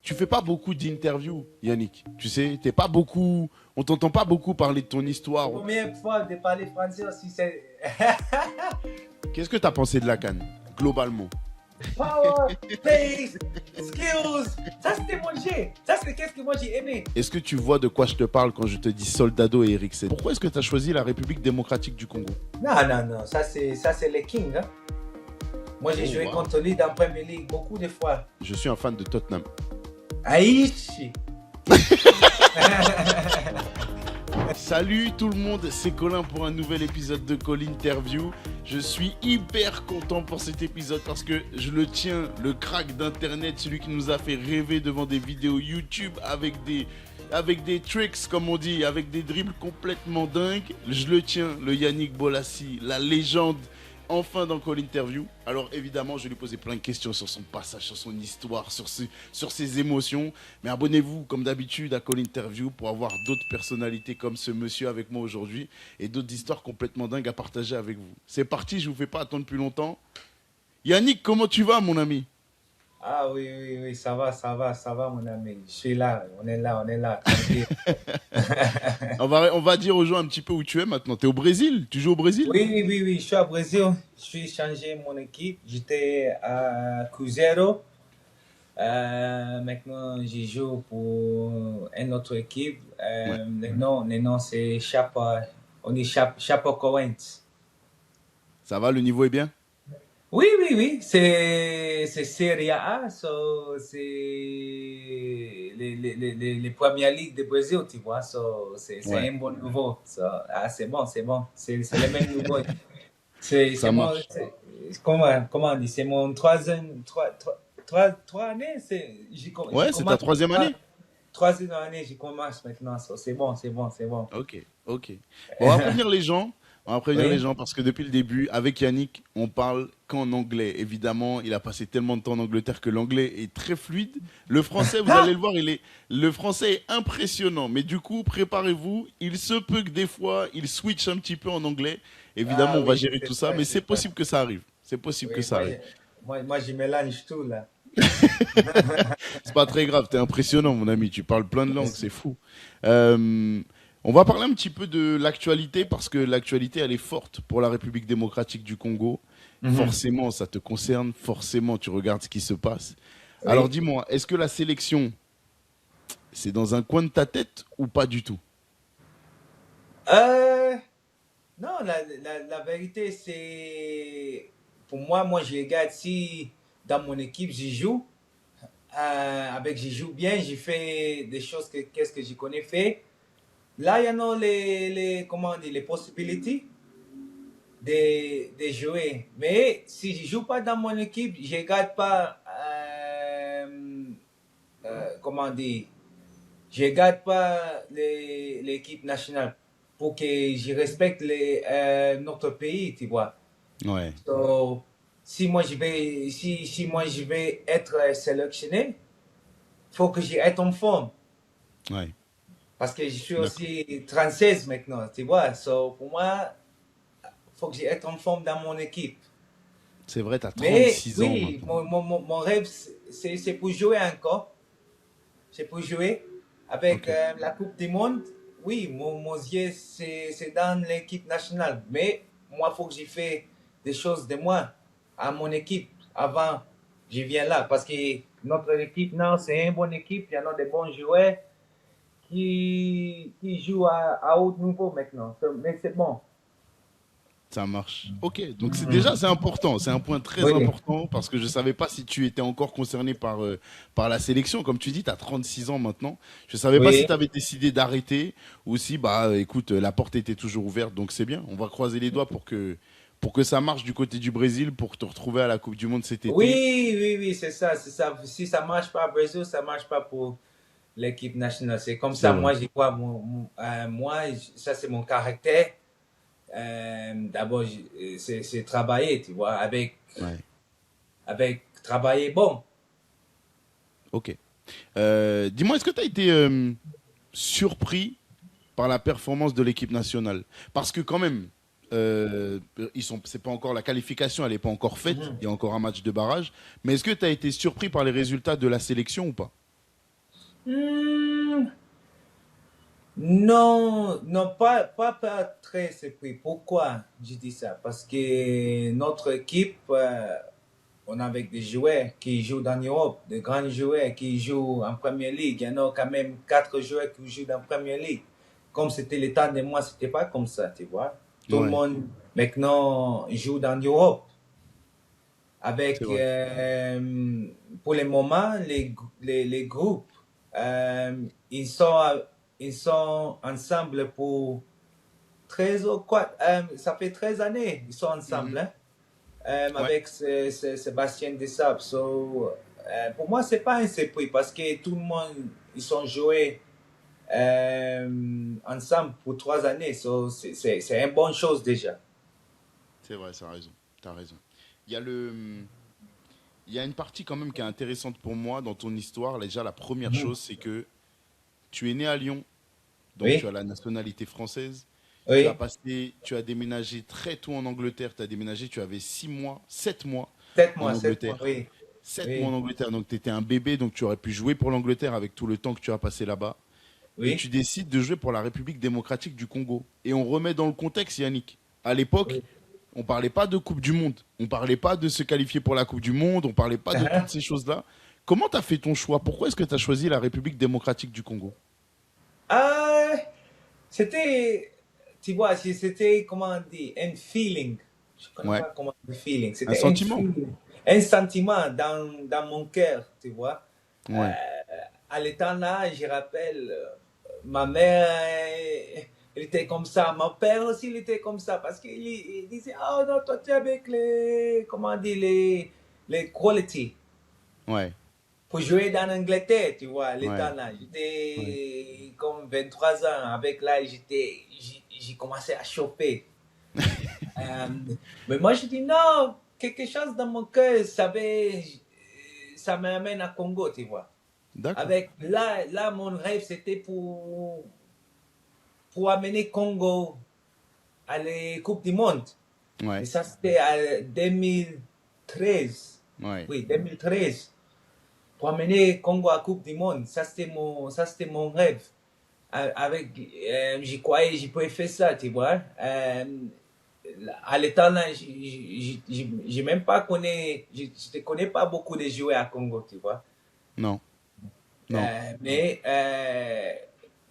tu fais pas beaucoup d'interviews, Yannick. Tu sais, t'es pas beaucoup, on t'entend pas beaucoup parler de ton histoire. Première fois de parler français aussi, c'est Qu'est-ce que tu as pensé de la CAN, globalement? power, pace, skills. Ça, c'était mon jet. Ça, c'est qu'est-ce que moi j'ai aimé. Est-ce que tu vois de quoi je te parle quand je te dis Soldado et Eriksen? Pourquoi est-ce que tu as choisi la République démocratique du Congo? Non. Ça, c'est les kings. Hein. Moi, j'ai joué contre lui dans Premier League beaucoup de fois. Je suis un fan de Tottenham. Aïchi. Salut tout le monde, c'est Colin pour un nouvel épisode de Call Interview. Je suis hyper content pour cet épisode parce que je le tiens, le crack d'internet, celui qui nous a fait rêver devant des vidéos YouTube avec des tricks comme on dit, avec des dribbles complètement dingues. Je le tiens, le Yannick Bolasie, la légende, enfin dans Call Interview. Alors évidemment, je vais lui poser plein de questions sur son passage, sur son histoire, sur ses émotions. Mais abonnez-vous comme d'habitude à Call Interview pour avoir d'autres personnalités comme ce monsieur avec moi aujourd'hui et d'autres histoires complètement dingues à partager avec vous. C'est parti, je vous fais pas attendre plus longtemps. Yannick, comment tu vas mon ami? Ah oui, ça va, mon ami. Je suis là, on est là. On va dire aux gens un petit peu où tu es maintenant. Tu es au Brésil? Tu joues au Brésil? Oui, je suis à Brésil. Je suis changé mon équipe. J'étais à Cruzeiro. Maintenant, je joue pour une autre équipe. Ouais. Le nom c'est Chapa. On est Chapecoense. Ça va, le niveau est bien? Oui. C'est Serie A. C'est les premières ligues de Brésil, tu vois. C'est Ouais. un bon niveau. C'est bon. C'est le même niveau. Ça marche. Comment on dit? C'est mon troisième années. Ouais, c'est ta troisième année? Troisième année, je commence maintenant. C'est bon. Ok. Bon, on va prévenir les gens. Oui. Parce que depuis le début, avec Yannick, on parle qu'en anglais. Évidemment, il a passé tellement de temps en Angleterre que l'anglais est très fluide. Le français, vous allez le voir, le français est impressionnant. Mais du coup, préparez-vous. Il se peut que des fois, il switch un petit peu en anglais. Évidemment, on va Oui, gérer tout ça, mais c'est possible que ça arrive. Oui, moi, je mélange tout là. C'est pas très grave, t'es impressionnant, mon ami. Tu parles plein de langues, c'est fou. Euh, on va parler un petit peu de l'actualité parce que l'actualité, elle est forte pour la République démocratique du Congo. Forcément, ça te concerne. Forcément, tu regardes ce qui se passe. Alors, Oui. dis-moi, est-ce que la sélection, c'est dans un coin de ta tête ou pas du tout? Euh, non, la vérité, c'est. Pour moi, je regarde si dans mon équipe, j'y joue. J'y joue bien, j'ai fait des choses qu'est-ce que je connais fait. Là, il y en a comment on dit, les possibilités de jouer. Mais si je joue pas dans mon équipe, je regarde pas, comment on dit, je regarde pas l'équipe nationale pour que je respecte notre pays, tu vois. Ouais, So, si moi je vais être sélectionné, faut que j'aie en forme. ouais, Parce que je suis d'accord. aussi 36 maintenant, tu vois. So, pour moi, faut que j'aie en forme dans mon équipe. C'est vrai, t'as Mais 36 ans oui, maintenant. mon rêve, c'est pour jouer encore. C'est pour jouer avec Ok. la Coupe du Monde. Oui, mon yeux, c'est dans l'équipe nationale. Mais moi, il faut que j'y fasse des choses de moi à mon équipe avant je viens là. Parce que notre équipe, non, c'est une bonne équipe. Il y en a des bons joueurs qui jouent à haut niveau maintenant. Mais c'est bon. Ça marche. Ok, donc déjà c'est important, c'est un point très Oui, important parce que je ne savais pas si tu étais encore concerné par la sélection. Comme tu dis, tu as 36 ans maintenant. Je ne savais pas si oui. tu avais décidé d'arrêter ou si, bah écoute, la porte était toujours ouverte, donc c'est bien. On va croiser les doigts pour que ça marche du côté du Brésil, pour te retrouver à la Coupe du Monde cet été. Oui, c'est ça. Si ça marche pas au Brésil, ça marche pas pour l'équipe nationale. C'est comme C'est ça, vrai. moi, j'y crois. Ça, c'est mon caractère. D'abord, c'est travailler, tu vois, Ouais, avec travailler bon. ok. Dis-moi, est-ce que tu as été surpris par la performance de l'équipe nationale? Parce que quand même, c'est pas encore la qualification, elle n'est pas encore faite. Mhm. Il y a encore un match de barrage. Mais est-ce que tu as été surpris par les résultats de la sélection ou pas? Hmm, non, non, pas très surpris. Pourquoi je dis ça? Parce que notre équipe, on a avec des joueurs qui jouent dans l'Europe, des grands joueurs qui jouent en Première Ligue. Il y en a quand même 4 joueurs qui jouent dans la Première Ligue. Comme c'était le temps de moi, c'était pas comme ça, tu vois. Tout le Ouais, monde maintenant joue dans l'Europe. c'est Avec, vrai. pour le moment, les groupes, ils sont ensemble pour 13 ou quoi, ça fait 13 années, ils sont ensemble, Mhm. hein, Ouais, avec Sébastien Desabre. So, pour moi, c'est pas un surpris parce que tout le monde, ils sont joués ensemble pour 3 années. So, c'est une bonne chose déjà. c'est vrai, t'as raison. T'as raison. Il y a il y a une partie quand même qui est intéressante pour moi dans ton histoire. Déjà, la première Mhm. chose, c'est que tu es né à Lyon, donc tu Oui, as la nationalité française. oui. Tu as déménagé très tôt en Angleterre. Tu as déménagé, tu avais 6 mois, 7 mois en 7 mois, Angleterre. oui. 7 mois en Oui, Angleterre, donc tu étais un bébé, donc tu aurais pu jouer pour l'Angleterre avec tout le temps que tu as passé là-bas. Et oui, tu décides de jouer pour la République démocratique du Congo. Et on remet dans le contexte, Yannick. À l'époque, oui. on parlait pas de Coupe du Monde. On parlait pas de se qualifier pour la Coupe du Monde. On parlait pas de toutes Hein? ces choses-là. Comment tu as fait ton choix? Pourquoi est-ce que tu as choisi la République démocratique du Congo? Ah, c'était, tu vois, c'était, comment on dit, un feeling. Je ne connais Ouais. pas comment on dit feeling. Un C'était un sentiment? feeling, un sentiment dans mon cœur, tu vois. Ouais. À l'état là, je rappelle, ma mère, elle était comme ça. Mon père aussi, il était comme ça. Parce qu'il disait, oh non, toi, tu es avec les, comment on dit, les quality. Ouais. Pour jouer dans l'Angleterre, tu vois, Ouais. l'état là. Ouais. J'étais comme 23 ans. Avec là, j'ai commencé à chauffer. Euh, mais moi, je dis non, quelque chose dans mon cœur, ça m'amène à Congo, tu vois. D'accord. Avec là, mon rêve, c'était pour amener Congo à la Coupe du Monde. Et Ouais. ça, c'était en 2013. Ouais. Oui, 2013. Pour amener Congo à la Coupe du Monde. Ça, c'était mon rêve. Avec, j'y croyais, j'y pouvais faire ça, tu vois. À l'état là, j'ai même pas connais, je ne connais pas beaucoup de joueurs à Congo, tu vois. Non. Non. Mais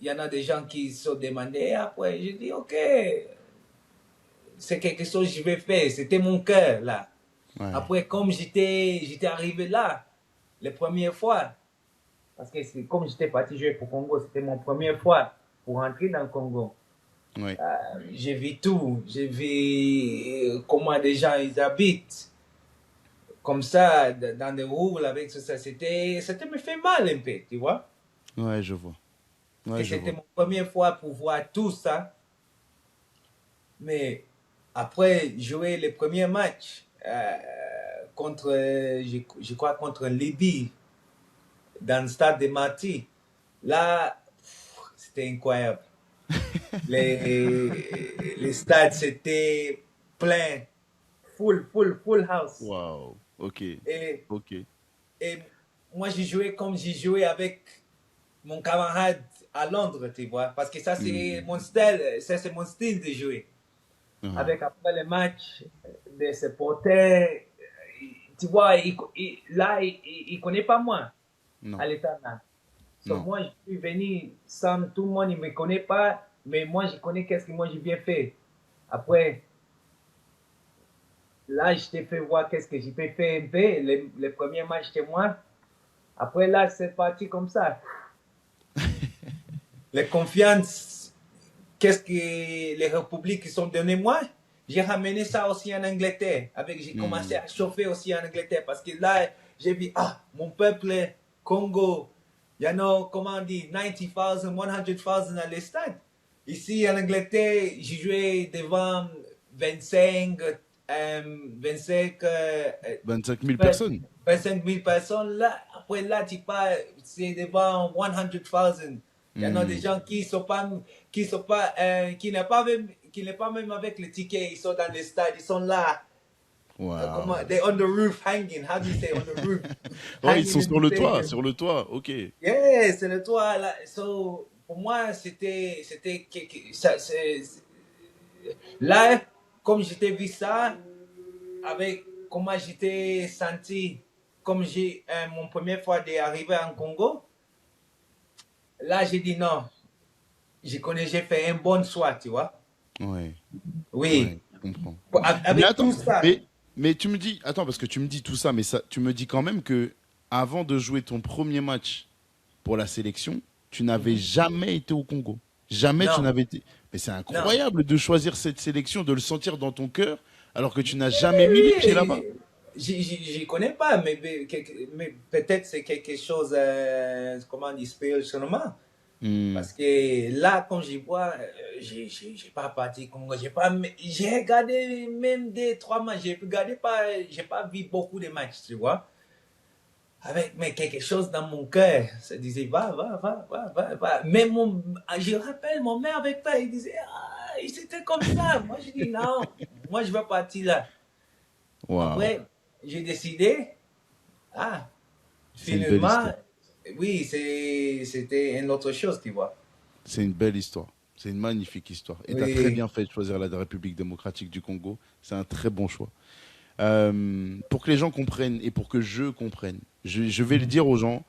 il y en a des gens qui se sont demandés. Après, je dis, ok, c'est quelque chose que je vais faire. C'était mon cœur, là. Ouais. Après, comme j'étais arrivé là, les premières fois, parce que comme j'étais parti jouer pour Congo, c'était mon première fois pour rentrer dans le Congo. Ouais. J'ai vu tout. J'ai vu comment des gens ils habitent. Comme ça, dans des roues avec tout ça. C'était me fait mal un peu, tu vois. Ouais, je vois. Parce Ouais, que je c'était vois. mon première fois pour voir tout ça. Mais après jouer les premiers matchs contre, je crois, contre Libye, dans le stade de Marty, là, c'était incroyable. Les stades, c'était plein, full house. Waouh. Ok. Et, Ok. et moi, j'ai joué comme j'ai joué avec mon camarade à Londres, tu vois. Parce que ça, c'est Hmm. mon style, ça, c'est mon style de jouer. Ah. Avec après les matchs de supporters, tu vois, là, il connaît pas moi Non. à l'état là. So, Non. moi, je suis venu sans tout le monde, il me connaît pas, mais moi, je connais qu'est-ce que moi j'ai bien fait. Après, là, je t'ai fait voir qu'est-ce que j'ai fait un peu, les premiers matchs chez moi. Après, là, c'est parti comme ça. Les confiances, qu'est-ce que les républiques qui sont données moi, j'ai ramené ça aussi en Angleterre. J'ai commencé Hmm. à chauffer aussi en Angleterre parce que là, j'ai vu, mon peuple, Congo, il y en a, comment on dit, 90,000, 100,000 dans les stades. Ici en Angleterre, j'ai joué devant 25, 25, 25 000 personnes. 25 000 personnes. Là, après là, tu parles, c'est devant 100,000. Il y en a des Hmm. gens qui n'est pas même avec le ticket, ils sont dans les stades, ils sont là. Waouh. comment, they're on the roof hanging. How do you say on the roof? Oh, ils Hanging sont in sur the le toit, stadium. sur le toit. Ok. Yeah, c'est le toit là. So, pour moi, là, comme j'étais vu ça, avec comment j'étais senti, comme j'ai mon première fois d'arriver en Congo, là, j'ai dit non, j'ai fait un bon choix, tu vois. Ouais, Oui, ouais, je comprends. Mais avec attends, tout ça. mais tu me dis, attends, parce que tu me dis tout ça, mais ça, tu me dis quand même que avant de jouer ton premier match pour la sélection, tu n'avais Mhm. jamais été au Congo. Jamais tu Non, n'avais été. Mais c'est non. incroyable de choisir cette sélection, de le sentir dans ton cœur, alors que tu n'as jamais mis les pieds là-bas. Oui, j'y connais pas, mais peut-être c'est quelque chose, comment on dit, spirituellement. Hmm. Parce que là, quand j'y vois, j'ai pas parti Congo, j'ai regardé même des 3 matchs, j'ai pas vu beaucoup de matchs, tu vois. Avec mais quelque chose dans mon cœur, ça disait va. Mais je rappelle mon mère avec toi, il disait ah, c'était comme ça. Moi je dis non, moi je veux partir là. Waouh, Après, j'ai décidé, ah, c'est une belle finalement, histoire. oui, c'était une autre chose, tu vois. C'est une belle histoire. C'est une magnifique histoire. Et tu as très Oui. bien fait de choisir la République démocratique du Congo. C'est un très bon choix. Pour que les gens comprennent et pour que je comprenne, je vais le Mhm. dire aux gens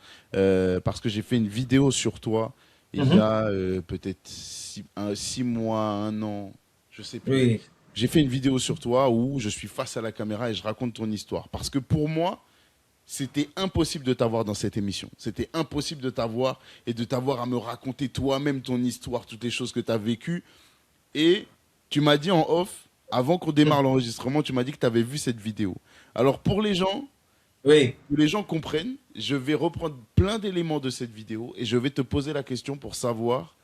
parce que j'ai fait une vidéo sur toi il y Mhm. a peut-être 6 mois, un an, je sais plus. Oui. J'ai fait une vidéo sur toi où je suis face à la caméra et je raconte ton histoire. Parce que pour moi, c'était impossible de t'avoir dans cette émission. C'était impossible de t'avoir et de t'avoir à me raconter toi-même ton histoire, toutes les choses que tu as vécues. Et tu m'as dit en off, avant qu'on démarre l'enregistrement, tu m'as dit que tu avais vu cette vidéo. Alors pour les gens, Oui. que les gens comprennent, je vais reprendre plein d'éléments de cette vidéo et je vais te poser la question pour savoir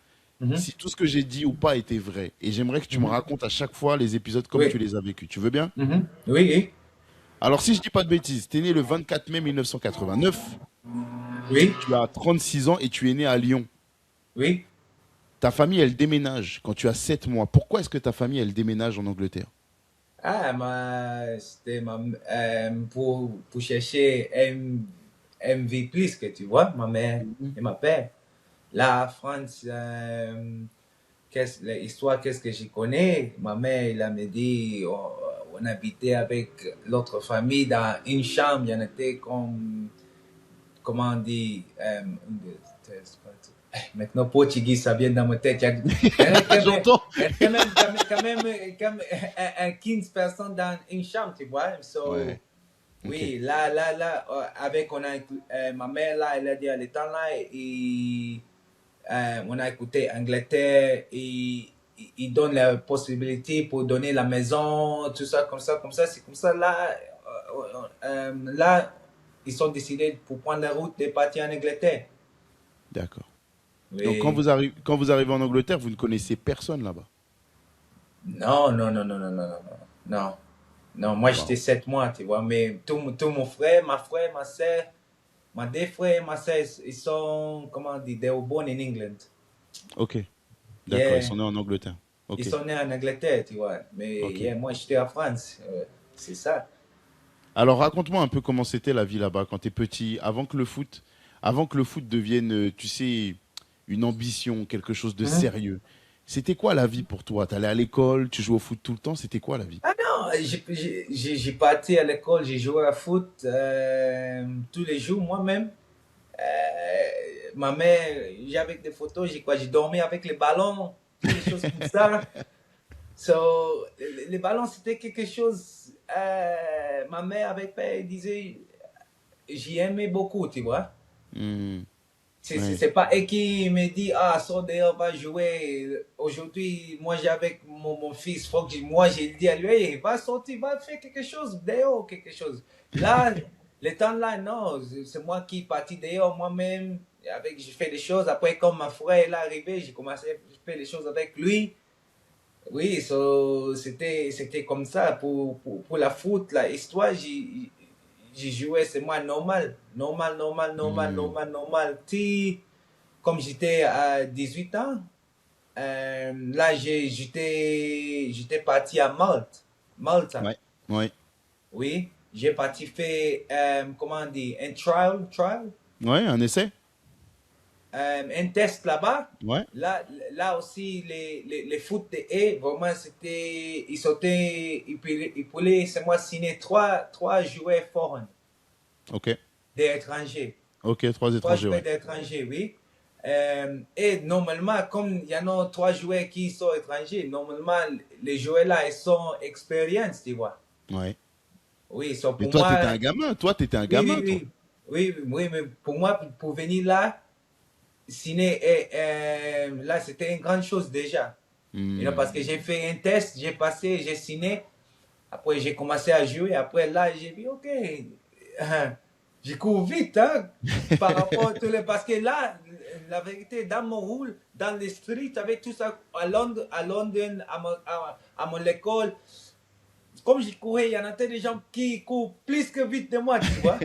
Mhm. si tout ce que j'ai dit ou pas était vrai. Et j'aimerais que tu me Mhm. racontes à chaque fois les épisodes comme tu Oui. les as vécus. Tu veux bien? Mhm. Oui. Alors si je dis pas de bêtises, tu es né le 24 mai 1989, Oui. tu as 36 ans et tu es né à Lyon. Oui. Ta famille, elle déménage quand tu as 7 mois. Pourquoi est-ce que ta famille, elle déménage en Angleterre? Ah, c'était pour chercher un vie plus que tu vois, ma mère Mhm. et ma père. La France, l'histoire, qu'est-ce que j'y connais? Ma mère, elle me dit, on habitait avec l'autre famille dans une chambre, il y en était comme, comment on dit, maintenant portugais, ça vient dans ma tête. Il y en a J'entends. quand même, un 15 personnes dans une chambre, tu vois. Ouais, So, ok. oui, là, avec, ma mère, là, elle a dit à l'état là, et on a écouté Angleterre, et il donne la possibilité pour donner la maison, tout ça, comme ça. C'est comme ça, là, ils ont décidé pour prendre la route de partir en Angleterre. D'accord. Donc Oui. quand vous arrivez en Angleterre, vous ne connaissez personne là-bas. Non, non, non, non, non, non, non, non. Non, non, moi j'étais Waouh. 7 mois, tu vois, mais tout mon frère, ma soeur, mes deux frères, ma soeur, ils sont, comment on dit, they were born in England. Ok. D'accord, ils Yeah, sont nés en Angleterre. ils Ok. sont nés en Angleterre, tu vois, mais Ok. yeah, moi j'étais en France, c'est ça. Alors raconte-moi un peu comment c'était la vie là-bas quand tu es petit, avant que le foot devienne, tu sais, une ambition, quelque chose de Mhm. sérieux. C'était quoi la vie pour toi? T'allais à l'école, tu jouais au foot tout le temps, c'était quoi la vie? Ah non, j'ai parti à l'école, j'ai joué à foot tous les jours moi-même. Ma mère, j'avais des photos, j'ai dormi avec les ballons, toutes les choses comme ça. So, les ballons, c'était quelque chose. Ma mère avec père disait, j'y aimais beaucoup, tu vois. Hmm, ouais. C'est pas elle qui me dit, ah, sors dehors, va jouer. Aujourd'hui, moi, j'ai avec mon fils, faut que moi, j'ai dit à lui, hey, va sortir, va faire quelque chose dehors, quelque chose. Là, le temps là, non, c'est moi qui est parti dehors moi-même. J'ai fait des choses. Après, comme ma frère est arrivé, j'ai commencé à faire des choses avec lui. Oui, c'était comme ça. Pour la foot, la histoire, j'ai joué, c'est moi normal. Hmm, Normal. Comme j'étais à 18 ans, là, j'étais parti à Malte. Malta. ouais. Ouais. Oui, j'ai parti faire, comment on dit, un trial, Ouais, un essai? un test là-bas. Ouais. Là aussi, les foot de E, vraiment, ils sautaient, ils pouvaient, c'est moi, signer trois joueurs foreign, Ok. des étrangers. Ok, trois Trois étrangers, joueurs ouais. d'étrangers, oui. Et normalement, comme il y en a trois joueurs qui sont étrangers, normalement, les joueurs-là, ils sont expérience, tu vois. Ouais. Oui, so Mais pour toi, moi, t'étais un gamin. Toi, t'étais un oui, oui, gamin, toi. oui. Oui, oui, mais pour moi, pour venir là, signer, là, c'était une grande chose déjà. Hmm. Parce que j'ai fait un test, j'ai passé, j'ai signé. Après, j'ai commencé à jouer. Après, là, j'ai dit, OK, je cours vite, hein, par rapport à tous les... Parce que là, la vérité, dans mon rôle, dans les streets, avec tout ça, à Londres, à mon école, comme j'y courais, il y en a des gens qui courent plus que vite de moi, tu vois.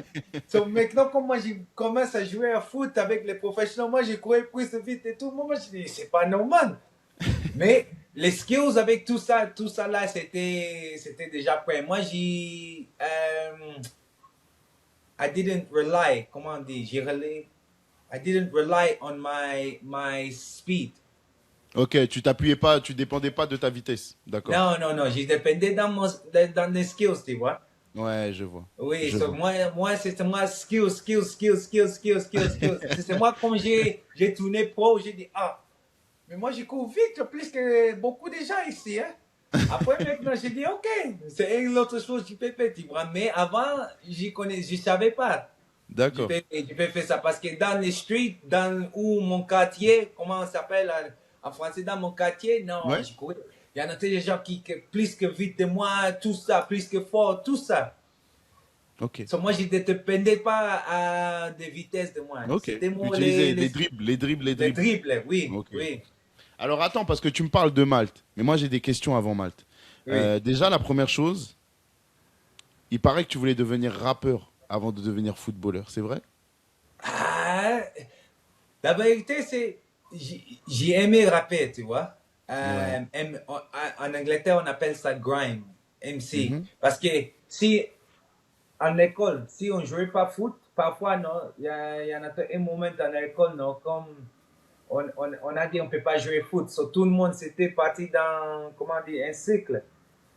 So, maintenant, comme moi, je commence à jouer à foot avec les professionnels, moi, je courais plus vite et tout. Moi, je dis, c'est pas normal. Mais les skills avec tout ça là, c'était déjà prêt. Moi, I didn't rely, comment on dit, I didn't rely on my speed. Ok, tu t'appuyais pas, tu dépendais pas de ta vitesse. D'accord. Non, non, non, je dépendais dans les skills, tu vois. Ouais, je vois. Oui, Je so vois. moi c'était moi skills. C'est moi, comme j'ai tourné pro, j'ai dit, ah, mais moi, je cours vite, plus que beaucoup de gens ici, hein. Après, maintenant, j'ai dit, OK, c'est une autre chose que je peux faire, tu vois. Mais avant, je savais pas. D'accord. Je peux faire ça parce que dans les streets, dans où mon quartier, comment on s'appelle en français, dans mon quartier, non, Ouais. je courais. Il y en a des gens qui plus que vite de moi, tout ça, plus que fort, tout ça. Ok. So, moi, je ne dépendais pas des vitesses de moi. Ok. C'était Tu moi utilisais les dribbles, les dribbles, oui, Ok. oui, Alors attends, parce que tu me parles de Malte, mais moi j'ai des questions avant Malte. oui. Déjà, la première chose, il paraît que tu voulais devenir rappeur avant de devenir footballeur, c'est vrai? Ah, la vérité, c'est, j'ai aimé rapper, tu vois. Ouais. En Angleterre, on appelle ça grime, MC. Mhm. Parce que si, en école, si on jouait pas foot, parfois, non, il y en a un moment en école, non, comme on a dit on peut pas jouer foot. So, tout le monde s'était parti dans, comment dire, un cycle.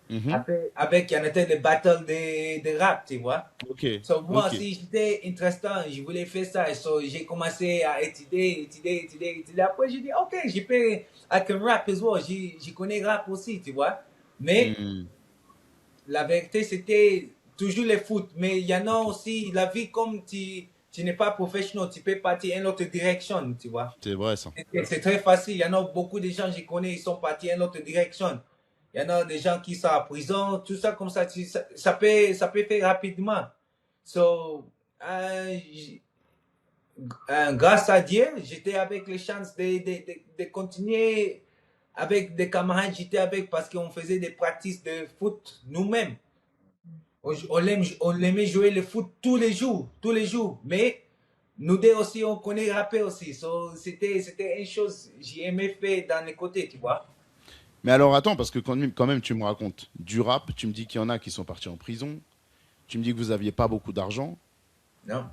Mhm. Avec, il y en avait des battles de rap, tu vois. Ok. So, moi, Ok. si j'étais intéressant, je voulais faire ça. So, j'ai commencé à étudier. Après, j'ai dit, OK, je peux, I can rap as well. Je connais rap aussi, tu vois. Mais Hmm. la vérité, c'était toujours le foot. Mais il y en a aussi, la vie, comme tu n'es pas professionnel, tu peux partir en autre direction, tu vois. C'est vrai ça. C'est très facile. Il y en a beaucoup de gens que je connais, ils sont partis en autre direction. Il y en a des gens qui sont en prison, tout ça comme ça, ça peut faire rapidement. So, grâce à Dieu, j'étais avec les chances de continuer avec des camarades, j'étais avec parce qu'on faisait des pratiques de foot nous-mêmes. On aimait jouer le foot tous les jours. Mais nous deux aussi, on connaît rapper aussi. So, c'était une chose que j'ai aimé faire dans les côtés, tu vois. Mais alors attends, parce que quand même tu me racontes du rap, tu me dis qu'il y en a qui sont partis en prison, tu me dis que vous aviez pas beaucoup d'argent. Non?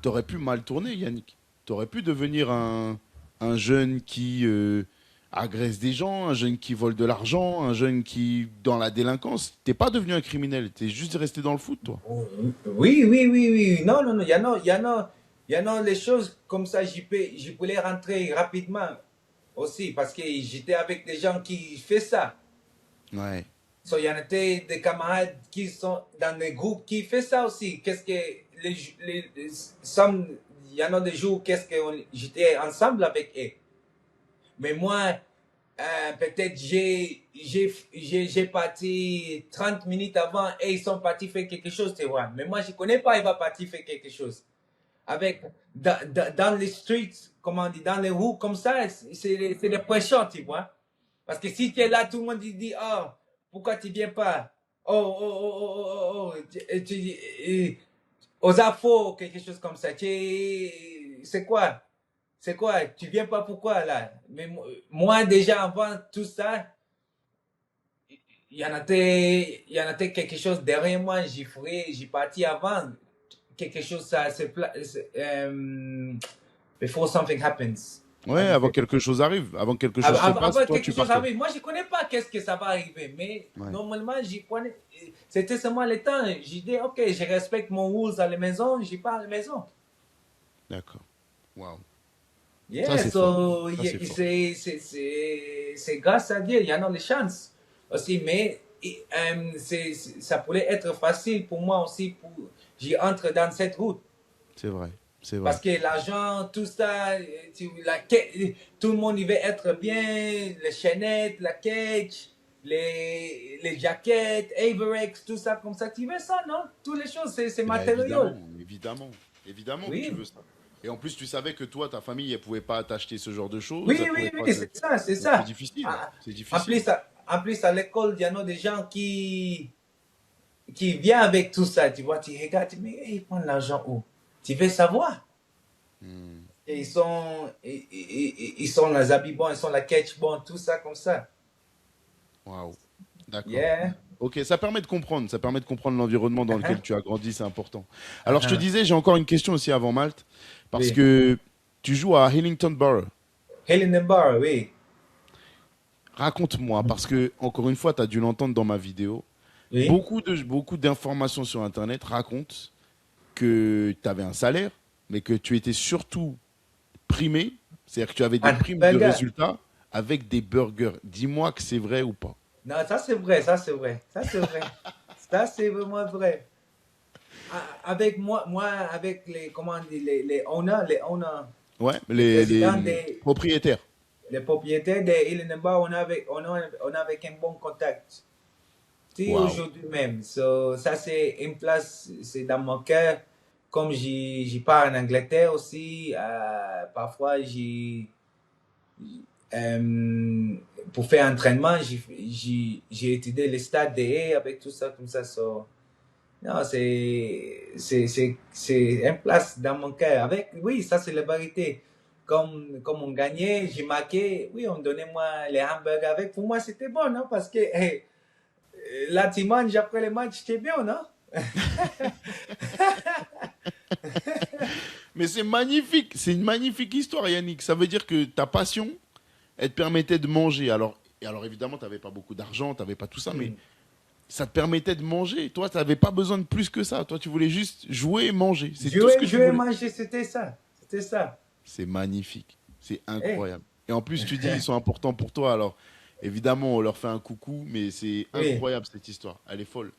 T'aurais pu mal tourner, Yannick. T'aurais pu devenir un jeune qui agresse des gens, un jeune qui vole de l'argent, un jeune qui dans la délinquance. T'es pas devenu un criminel, t'es juste resté dans le foot, toi. Oui, oui, oui, oui. Non, non, non. Il y en a les choses comme ça, je voulais rentrer rapidement aussi parce que j'étais avec des gens qui font ça. Ouais. So, il y en a des camarades qui sont dans des groupes qui font ça aussi. Qu'est-ce que il y en a des jours qu'est-ce que j'étais ensemble avec eux. Mais moi, peut-être j'ai parti 30 minutes avant et ils sont partis faire quelque chose, tu vois. Mais moi, je connais pas, il va partir faire quelque chose. Avec, dans les streets, comment on dit, dans les rues comme ça, c'est des pressions, tu vois. Parce que si tu es là, tout le monde dit, oh, pourquoi tu viens pas? Aux infos, quelque chose comme ça. C'est quoi? C'est quoi? Tu viens pas pourquoi là? Mais moi, déjà avant tout ça, il y en a quelque chose derrière moi, j'ai parti avant. Quelque chose, ça, before something happens. Comment Ouais, on dit? avant que quelque chose arrive, avant que quelque chose se passe, Avant toi, quelque tu chose partais. arrive, moi je connais pas qu'est-ce que ça va arriver, mais Ouais, normalement j'y connais. C'était seulement le temps. J'ai dit, ok, je respecte mon rules à la maison, j'y pars à la maison. d'accord. Waouh. Ça, Yeah, c'est fort. so Ça, c'est fort. c'est grâce à Dieu, il y en a les chances aussi, mais ça pourrait être facile pour moi aussi, j'y entre dans cette route. C'est vrai. C'est vrai. Parce que l'argent, tout ça, tout le monde il veut être bien, les chaînettes, la catch, les jaquettes, Averex, tout ça comme ça. Tu veux ça, non? Toutes les choses, c'est Eh ben, matériel. évidemment, évidemment. Évidemment que tu Oui, veux ça. Et en plus, tu savais que toi, ta famille, elle pouvait pas t'acheter ce genre de choses, elle oui, pouvait oui, pas oui, te. c'est ça, c'est Donc c'est ça. difficile. Ah, C'est En difficile. plus, en plus, à l'école, il y en a des gens qui viennent avec tout ça. Tu vois, tu regardes, tu dis, mais ils prennent l'argent où? Tu veux savoir? Hmm. Et ils sont les habits bons, ils sont la catch bon, tout ça comme ça. Waouh. D'accord. Yeah. Ok, ça permet de comprendre. Ça permet de comprendre l'environnement dans lequel Uh-huh. tu as grandi, c'est important. Alors, je te Uh-huh. disais, j'ai encore une question aussi avant Malte, parce Oui. que tu joues à Hillington Borough. Helen Bar, oui. Raconte-moi, parce que, encore une fois, tu as dû l'entendre dans ma vidéo. Oui. Beaucoup d'informations sur Internet racontent que tu avais un salaire, mais que tu étais surtout primé, c'est-à-dire que tu avais des Un primes de burger. résultats avec des burgers. Dis-moi que c'est vrai ou pas. Non, ça c'est vrai, ça c'est vrai. Ça c'est vrai. Ça c'est vraiment vrai. Avec moi, avec les, comment on dit, les owners, Ouais, les présidents les propriétaires. les propriétaires de Helen Bar, on a avec un bon contact. Si Waouh. aujourd'hui même. So, ça c'est une place, c'est dans mon cœur. Comme j'y pars en Angleterre aussi, parfois Euh, pour faire entraînement, j'ai étudié les stades de avec tout ça, comme ça. So, non, c'est une place dans mon cœur. Avec, oui, ça c'est la vérité. Comme on gagnait, j'ai marqué, oui, on donnait moi les hamburgers avec. Pour moi, c'était bon, non? Parce que hey, là, tu manges après le match, c'était bien, non? Mais c'est magnifique, c'est une magnifique histoire, Yannick. Ça veut dire que ta passion, elle te permettait de manger. Alors évidemment, tu n'avais pas beaucoup d'argent, tu n'avais pas tout ça, mais Hmm. ça te permettait de manger. Toi, tu n'avais pas besoin de plus que ça. Toi, tu voulais juste jouer et manger. C'est tout ce que tu Jouer, voulais. manger, c'était ça. C'était ça. C'est magnifique. C'est Hey, incroyable. Et en plus, tu dis, ils sont importants pour toi. Alors, évidemment, on leur fait un coucou, mais c'est oui. incroyable cette histoire. Elle est folle.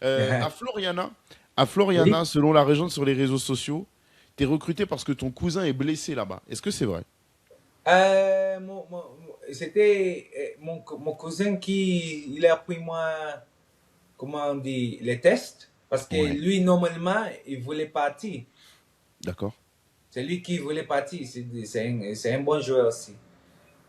À Oui. Floriana, selon la région sur les réseaux sociaux, tu es recruté parce que ton cousin est blessé là-bas. Est-ce que c'est vrai? C'était mon cousin qui il a pris moi, comment on dit, les tests. Parce que Ouais. lui, normalement, il voulait partir. D'accord. C'est lui qui voulait partir. C'est un bon joueur aussi.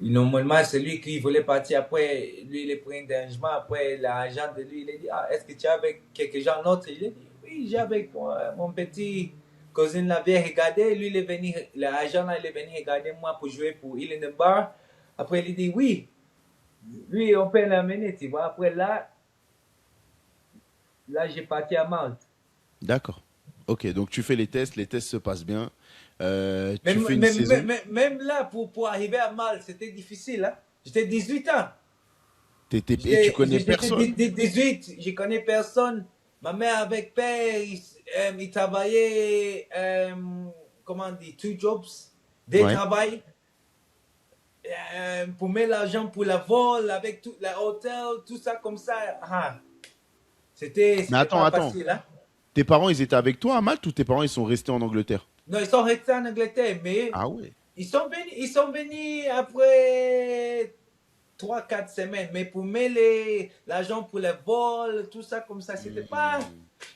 Et normalement, c'est lui qui voulait partir. Après, lui, il est pris un engagement. Après, l'agent de lui, il a dit, ah, est-ce que tu es avec quelques gens d'autres? Il a dit, oui, j'ai avec moi, mon petit cousin l'avait regardé. Lui, il est venu, l'agent là, il est venu regarder moi pour jouer pour Illen Bar. Après, il dit, oui, lui, on peut l'amener, tu vois. Après, là, j'ai parti à Malte. D'accord. Ok, donc tu fais les tests se passent bien. Tu Même, fais une même, saison. même là, pour arriver à Malte, c'était difficile. Hein? J'étais 18 ans. Et tu connais J'étais personne. 18, je connais personne. Ma mère avec père, il travaillait, comment on dit, two jobs, des Ouais. travail, pour mettre l'argent pour la vol, avec tout, l'hôtel, tout ça comme ça. Ah, Mais c'était attends, pas attends. facile, hein. Tes parents, ils étaient avec toi à Malte ou tes parents, ils sont restés en Angleterre? Non, ils sont restés en Angleterre, mais Ah ouais. ils sont venus après 3 4 semaines. Mais pour mettre l'argent pour les vols, tout ça comme ça, Hmm.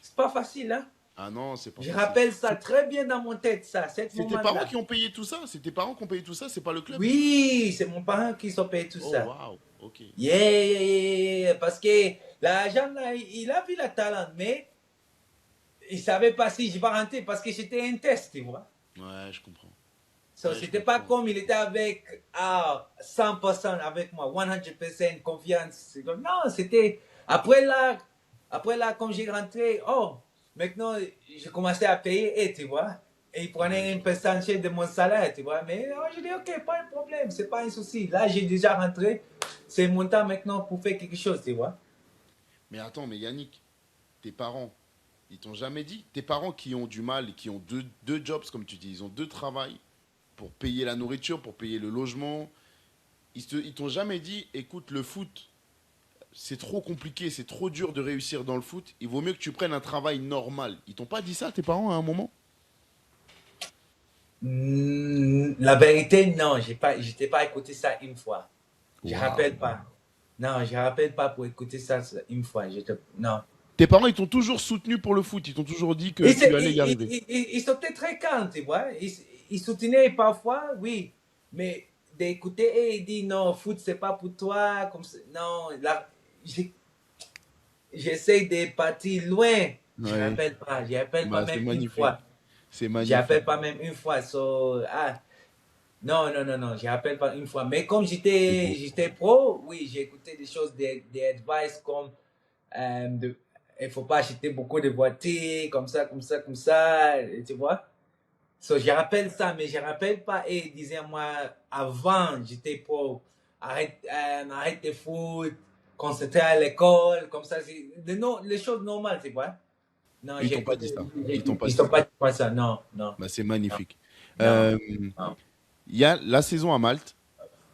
c'est pas facile, hein. Ah non, c'est pas Je facile. rappelle ça très bien dans mon tête, ça, cet C'est tes parents moment-là. qui ont payé tout ça? C'est tes parents qui ont payé tout ça? C'est pas le club? Oui, c'est mon parent qui s'en paye tout Oh ça. waouh. Ok. Yeah, yeah, yeah, yeah, parce que l'agent là, il a vu le talent, mais il savait pas si je vais rentrer parce que c'était un test, tu vois. Ouais, je comprends. So, Ouais, je c'était pas comprends. comme il était avec 100% avec moi, 100% confiance. Non, c'était Après là, après là, quand j'ai rentré, oh, maintenant, j'ai commencé à payer, et tu vois. Et ils prenaient une pourcentage de mon salaire, tu vois. Mais oh, j'ai dit, ok, pas de problème, c'est pas un souci. Là, j'ai déjà rentré. C'est mon temps maintenant pour faire quelque chose, tu vois. Mais attends, mais Yannick, tes parents, ils t'ont jamais dit, tes parents qui ont du mal et qui ont deux jobs, comme tu dis, ils ont deux travails pour payer la nourriture, pour payer le logement, ils t'ont jamais dit, écoute, le foot, c'est trop compliqué, c'est trop dur de réussir dans le foot, il vaut mieux que tu prennes un travail normal. Ils t'ont pas dit ça, tes parents, à un moment? La vérité, non, j'étais pas écouté ça une fois. Je Waouh. rappelle pas. Non, je rappelle pas pour écouter ça une fois. Non. Tes parents, ils t'ont toujours soutenu pour le foot, ils t'ont toujours dit que Ils, tu allais y arriver. ils sont très calmes, tu vois. Ils soutenaient parfois, oui. Mais d'écouter et ils disent non, foot, c'est pas pour toi. Comme ça. Non, là, j'ai- j'essaie de partir loin. Ouais, Je rappelle pas bah, c'est même une magnifique. fois. C'est Je magnifique. rappelle pas même une fois. Non, non, non, non, je rappelle pas une fois. Mais comme C'est beau. j'étais pro, oui, j'ai écouté des choses, des advice comme il faut pas acheter beaucoup de voitures, comme ça, comme ça, comme ça, tu vois. So, je rappelle ça, mais je rappelle pas, et disait moi, avant, j'étais pro, arrête de foot, concentrer à l'école, comme ça, les choses normales, tu vois. Non, Ils t'ont pas dit ça. Ils t'ont pas ils dit sont ça. pas dit ça, non, non, Bah, c'est non, magnifique. non, Euh, non. Il y a la saison à Malte.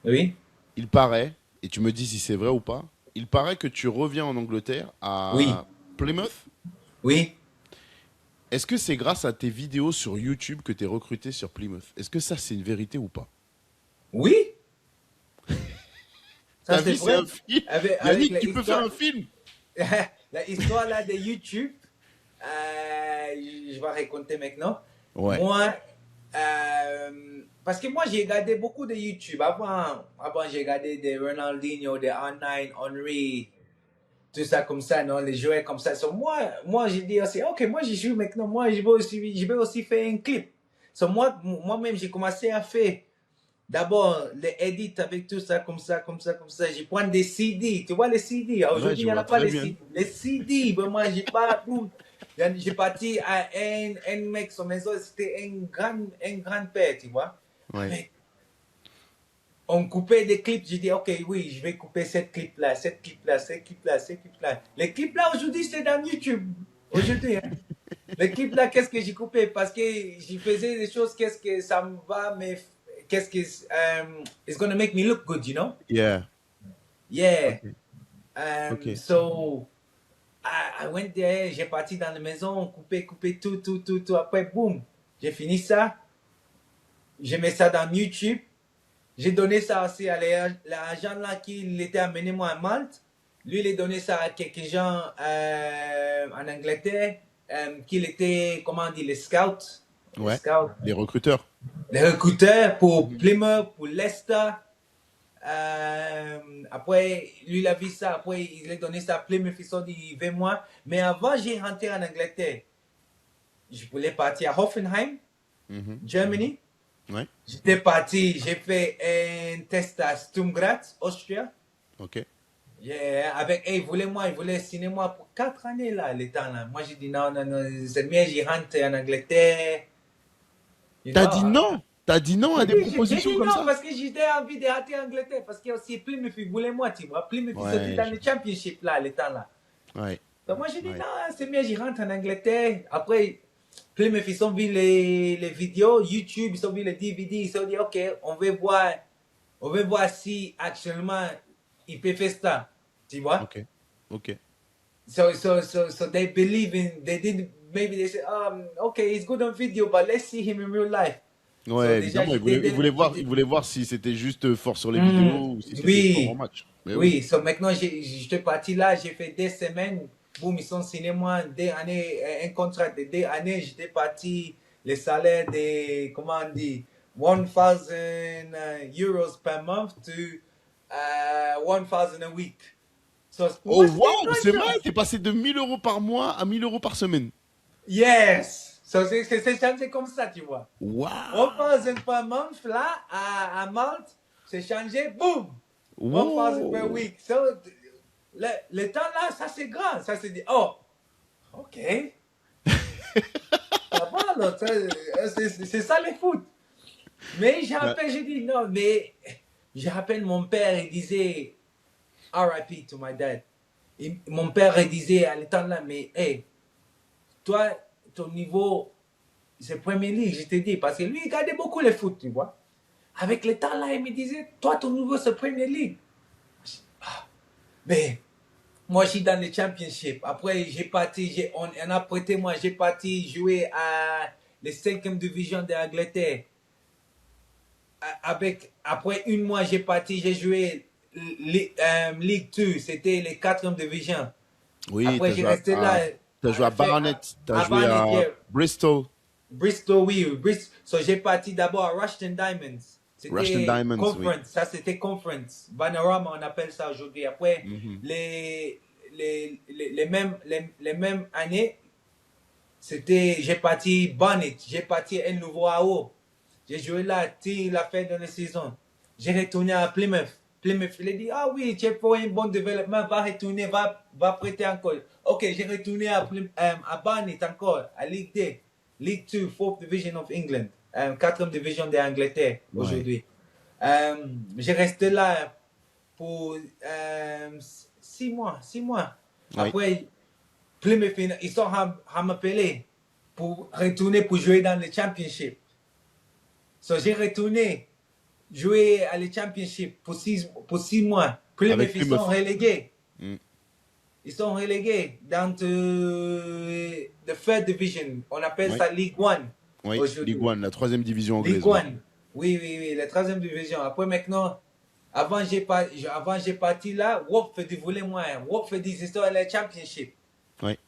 Oui, Il paraît, et tu me dis si c'est vrai ou pas, il paraît que tu reviens en Angleterre oui, à Plymouth. oui, Est-ce que c'est grâce à tes vidéos sur YouTube que tu es recruté sur Plymouth? Est-ce que ça, c'est une vérité ou pas? oui, ça Ta c'est vie, c'est vrai. un film. Avec Yannick, tu peux faire un film. la histoire là de YouTube, je vais raconter maintenant. Ouais. Moi, parce que moi j'ai regardé beaucoup de YouTube. Avant j'ai regardé des Ronaldinho, des R9, Henry, tout ça comme ça, non, les joueurs comme ça. So, moi j'ai dit aussi, ok, moi j'y joue maintenant, moi je vais aussi faire un clip. So, moi-même j'ai commencé à faire. D'abord, les edits avec tout ça, comme ça, comme ça, comme ça. Je prends des CD. Tu vois les CD? Ouais, Aujourd'hui, je il n'y en vois a pas très les bien. CD. Les CD, ben moi, j'ai pas. J'ai parti à un mec, son maison, c'était un grand père, tu vois. Ouais. Avec, on coupait des clips. J'ai dit, ok, oui, je vais couper cette clip-là, cette clip-là, cette clip-là, cette clip-là. Les clips-là, aujourd'hui, c'est dans YouTube. Aujourd'hui, hein. Les clips-là, qu'est-ce que j'ai coupé? Parce que j'y faisais des choses, qu'est-ce que ça me va, mais qu'est-ce que. It's gonna make me look good, you know? Yeah. Yeah. Ok. Ok. So, I went there, j'ai parti dans la maison, coupé tout, tout, tout, tout. Après, boum, j'ai fini ça. J'ai mis ça dans YouTube. J'ai donné ça aussi à l'agent là qui l'était amené moi à Malte. Lui, il a donné ça à quelques gens en Angleterre qui étaient, comment on dit, les scouts. Les Ouais. scouts. Les recruteurs. Les recruteurs pour Mhm. Plymouth, pour Leicester. Après, lui, il a vu ça. Après, il a donné ça à Plymouth. Ils ont dit, vers moi. Mais avant, j'ai rentré en Angleterre. Je voulais partir à Hoffenheim, Mhm. Germany. Ouais. J'étais parti, j'ai fait un test à Sturm Graz, Austria. Ok. Yeah, il voulait signer moi pour 4 années là, le temps là. Moi, j'ai dit non, non, non, c'est mieux, j'y rentre en Angleterre. You T'as know, dit non. T'as dit non à des oui, j'ai propositions dit comme non ça? parce que j'étais envie de rentrer en Angleterre. Parce que aussi Plymouth, il voulait moi, tu vois. Plymouth, il sortait Ouais. dans le championship là, le temps là. Ouais. Donc moi, j'ai dit Ouais. non, c'est mieux, j'y rentre en Angleterre. Après, Plymouth, ils ont vu les vidéos, YouTube, ils ont vu les DVD, ils ont dit ok, on veut voir si actuellement il peut faire ça. Tu vois? Ok. Ok. So they believe in, they did, maybe they say, okay, he's good on video, but let's see him in real life. So Ouais, déjà, évidemment, il voulait voir si c'était juste fort sur les vidéos ou si c'était fort en oui, match. Mais oui. oui. So maintenant, j'étais parti là, j'ai fait des semaines. Boum, ils sont signés moi 2 années, un contrat de 2 années. J'étais parti, le salaire de, comment on dit, 1000 euros per month to 1000 a week. So pour Oh moi, c'était une waouh, c'est grande vrai, chose. t'es passé de 1 000 € par mois à 1 000 € par semaine. Yes! So c'est changé comme ça, tu vois. Waouh. 1000 per month là, à Malte, c'est changé, boum! 1000 per Wow. week. So, le temps là, ça c'est grand. Ça c'est dit, oh, ok. Ça va, là, c'est ça le foot. Mais Ouais. j'ai dit non, mais je rappelle mon père, il disait RIP to my dad. Mon père il disait à l'état là, mais hey, toi, ton niveau, c'est Premier League, je te dis, parce que lui, il regardait beaucoup le foot, tu vois. Avec le temps là, il me disait, toi, ton niveau, c'est Premier League. Mais moi, je suis dans le Championship. Après, on a prêté, moi, j'ai parti jouer à la 5e division d'Angleterre. Après un mois, j'ai joué League 2, c'était les 4e division. Oui, Après, j'ai resté là, t'as joué à Barnet, t'as joué avant à yeah, Bristol, Bristol, oui. So, j'ai parti d'abord à Rushden Diamonds. Rushden C'était Diamonds, oui. conference, ça c'était conference. Panorama, on appelle ça aujourd'hui. Après, Mhm. les mêmes années, j'ai parti Bonnet, j'ai parti un nouveau AO. J'ai joué là, till la fin de la saison. J'ai retourné à Plymouth. Plymouth, il a dit, ah oui, tu as fait un bon développement, va retourner, va prêter encore. Ok, j'ai retourné à Barnet encore, à Ligue 2, Ligue 2, 4th Division of England, 4e division d'Angleterre Ouais. aujourd'hui. J'ai resté là pour 6 mois, 6 mois. Oui. Après, Plymouth, ils sont à m'appeler pour retourner pour jouer dans le Championship. So, j'ai retourné jouer à le Championship pour 6 mois. Plymouth, Avec ils sont Plymouth. relégués. Mm. Ils sont relégués dans the third division. On appelle Oui. ça League One Oui. League aujourd'hui. One, la troisième division League anglaise. Oui. One. Oui, oui, oui, la troisième division. Après, maintenant, avant j'ai parti là, Watford voulait moi. Watford ils sont à la Championship. Oui.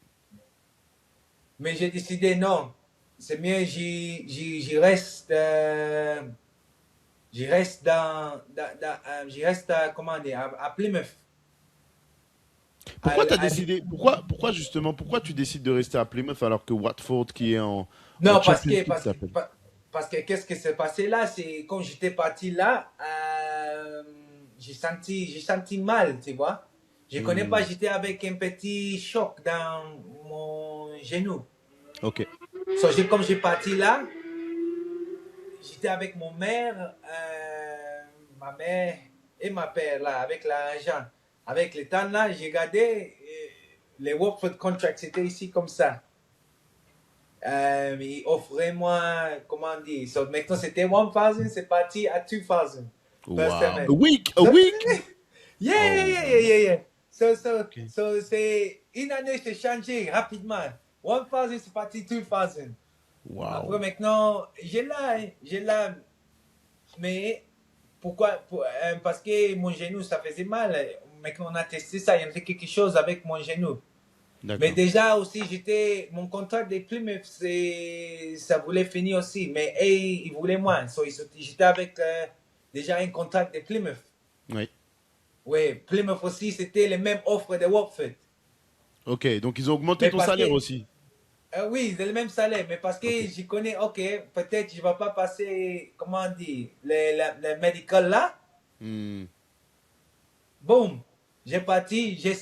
Mais j'ai décidé non. C'est mieux, j'y reste. J'y reste j'y reste comment dire, à Plymouth. Pourquoi t'as À décidé, pourquoi justement, pourquoi tu décides de rester à Plymouth alors que Watford qui est en non, Championship t'appelle? parce que qu'est-ce qui s'est passé là, c'est quand j'étais parti là, j'ai senti mal, tu vois. Je connais pas, Hmm. j'étais avec un petit choc dans mon genou. Ok. So, comme j'ai parti là, j'étais avec ma mère et ma père là, avec l'argent. Avec le temps là, j'ai gardé les Watford contracts, c'était ici comme ça. Ils offraient moi, comment dire, so, maintenant c'était 1000, c'est parti à 2000 per Wow. A semaine. week, a So, week. yeah, yeah, Oh yeah, yeah, wow. yeah, yeah. Ok. C'est une année, c'est changé rapidement. 1000, c'est parti 2000. Après Wow. maintenant, j'ai là, mais pourquoi? Parce que mon genou, ça faisait mal. Mais quand on a testé ça, il y avait quelque chose avec mon genou. Mais D'accord. déjà aussi, mon contrat de Plymouth, ça voulait finir aussi. Mais ils voulaient moins. So, j'étais avec déjà un contrat de Plymouth. Oui. Oui, Plymouth aussi, c'était les mêmes offres de Watford. Ok. Donc ils ont augmenté Mais ton parce que, salaire aussi. oui, c'est le même salaire. Mais parce que Ok. je connais, ok, peut-être je ne vais pas passer, comment dire, le medical là. Hmm. Boum, j'ai parti, j'ai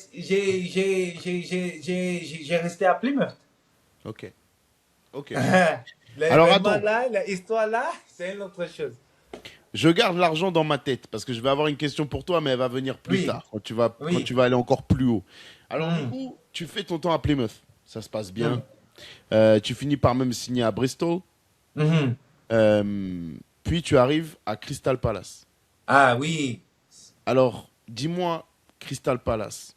resté à Plymouth. Ok. Ok. Alors L'événement attends. là, l'histoire là, c'est une autre chose. Je garde l'argent dans ma tête parce que je vais avoir une question pour toi, mais elle va venir plus Oui, tard, quand oui. tu vas aller encore plus haut. Alors du Mm, coup, tu fais ton temps à Plymouth, ça se passe bien. mm, Tu finis par même signer à Bristol. mhm. Puis tu arrives à Crystal Palace. Ah oui, Alors, dis-moi, Crystal Palace.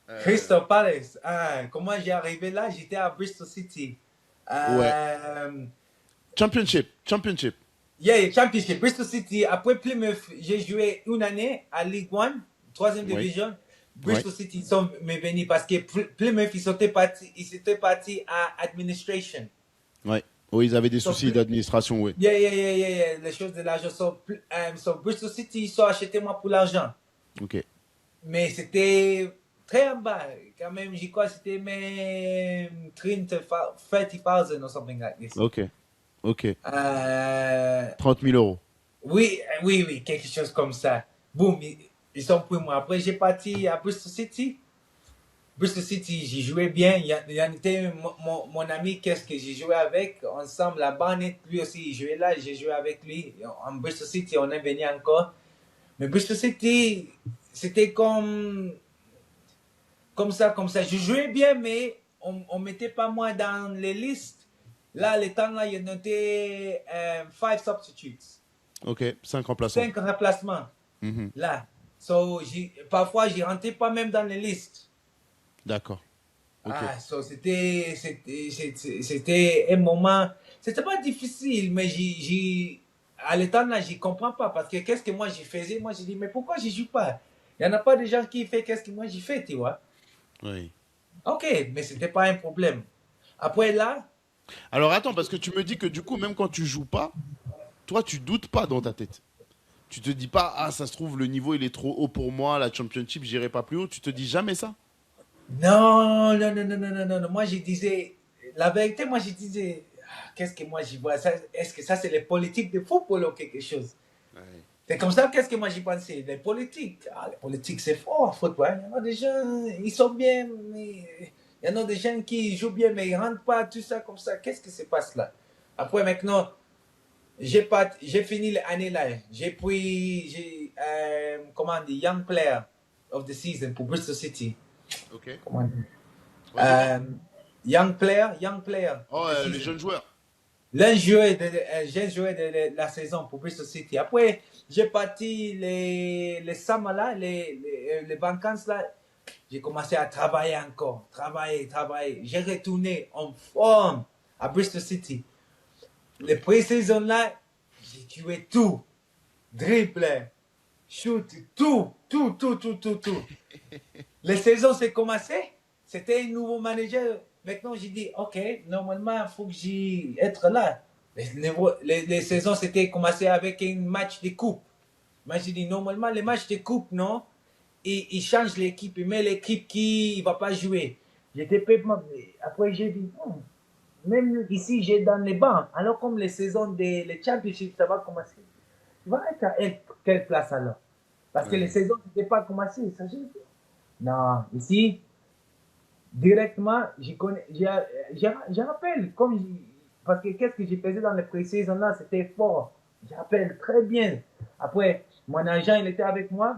Euh, Crystal Palace. Ah, comment j'ai arrivé là? J'étais à Bristol City. ouais. Euh, Championship, Championship. yeah, Championship, Bristol City. Après Plymouth, j'ai joué une année à League One, troisième Oui, division. oui. Bristol City, ils sont venus parce que Plymouth, ils étaient partis à Administration. Ouais. Oui, ils avaient des So, soucis d'administration, oui. yeah, yeah, yeah, yeah, yeah, les choses de l'argent. So Bristol City, ils sont achetés moi pour l'argent. Ok, Mais c'était très en bas. Quand même, j'y crois que c'était même 30,000 or something like this. ok, ok. Euh, 30 000 euros. oui, oui, oui, quelque chose comme ça. Boum, ils sont pris moi. Après, j'ai parti à Bristol City. Bristol City, j'y jouais bien. Il y en était mon ami, qu'est-ce que j'ai joué avec ensemble, la Barnet, lui aussi, il jouait là, j'ai joué avec lui. En Bristol City, on est venu encore. Mais Bristol City, c'était comme ça, comme ça. Je jouais bien, mais on ne mettait pas moi dans les listes. Là, les temps là, il y en avait 5 substitutes. Ok, 5 remplaçants. 5 remplacements. Là. So, parfois, je rentrais pas même dans les listes. D'accord. Ok. Ah, so, c'était un moment. C'était pas difficile, mais à l'état là, j'y comprends pas. Parce que qu'est-ce que moi j'y faisais? Moi, j'ai dit, mais pourquoi j'y joue pas? Il y en a pas de gens qui font qu'est-ce que moi j'y fais, tu vois? Oui. Ok, mais c'était pas un problème. Après là, Alors attends, parce que tu me dis que du coup, même quand tu joues pas, toi, tu doutes pas dans ta tête. Tu te dis pas, ah, ça se trouve, le niveau, il est trop haut pour moi, la championship, j'irai pas plus haut. Tu te dis jamais ça? non, non, non, non, non, non, non, non. Moi, je disais, la vérité, moi, je disais, qu'est-ce que moi j'y vois? Est-ce que ça, c'est les politiques de football ou quelque chose? Ouais. C'est comme ça, qu'est-ce que moi j'y pensais? Les politiques. Ah, les politiques, c'est fort, football. Il y en a des gens, ils sont bien, mais il y en a des gens qui jouent bien, mais ils ne rentrent pas, tout ça, comme ça. Qu'est-ce qui se passe là? Après, maintenant, j'ai fini l'année là. Comment on dit, Young Player of the Season pour Bristol City. Ok. Comment on dit? Ouais, c'est quoi? Young Player Oh, of the les Season. jeunes joueurs. J'ai joué de la saison pour Bristol City. Après, j'ai parti les summer là, les vacances là. J'ai commencé à travailler encore. Travailler. J'ai retourné en forme à Bristol City. Les pré-saisons là, j'ai tué tout. Dribble, shoot, tout. Les saisons, c'est commencé. C'était un nouveau manager. Maintenant, j'ai dit, OK, normalement, il faut que j'y être là. Les saisons, c'était commencé avec un match de coupe. Moi, j'ai dit, normalement, les matchs de coupe, non, il change l'équipe, il met l'équipe qui ne va pas jouer. J'étais pépement. Après, j'ai dit, non, même ici, j'ai dans les bancs. Alors, comme les saisons des les championships, ça va commencer. Tu vas être à quelle place alors? Parce que les Ouais. saisons n'étaient pas commencées. Ça, non, ici, directement, je rappelle, parce que qu'est-ce que j'ai fait dans les pré-saisons là, c'était fort. Je rappelle très bien. Après, mon agent, il était avec moi.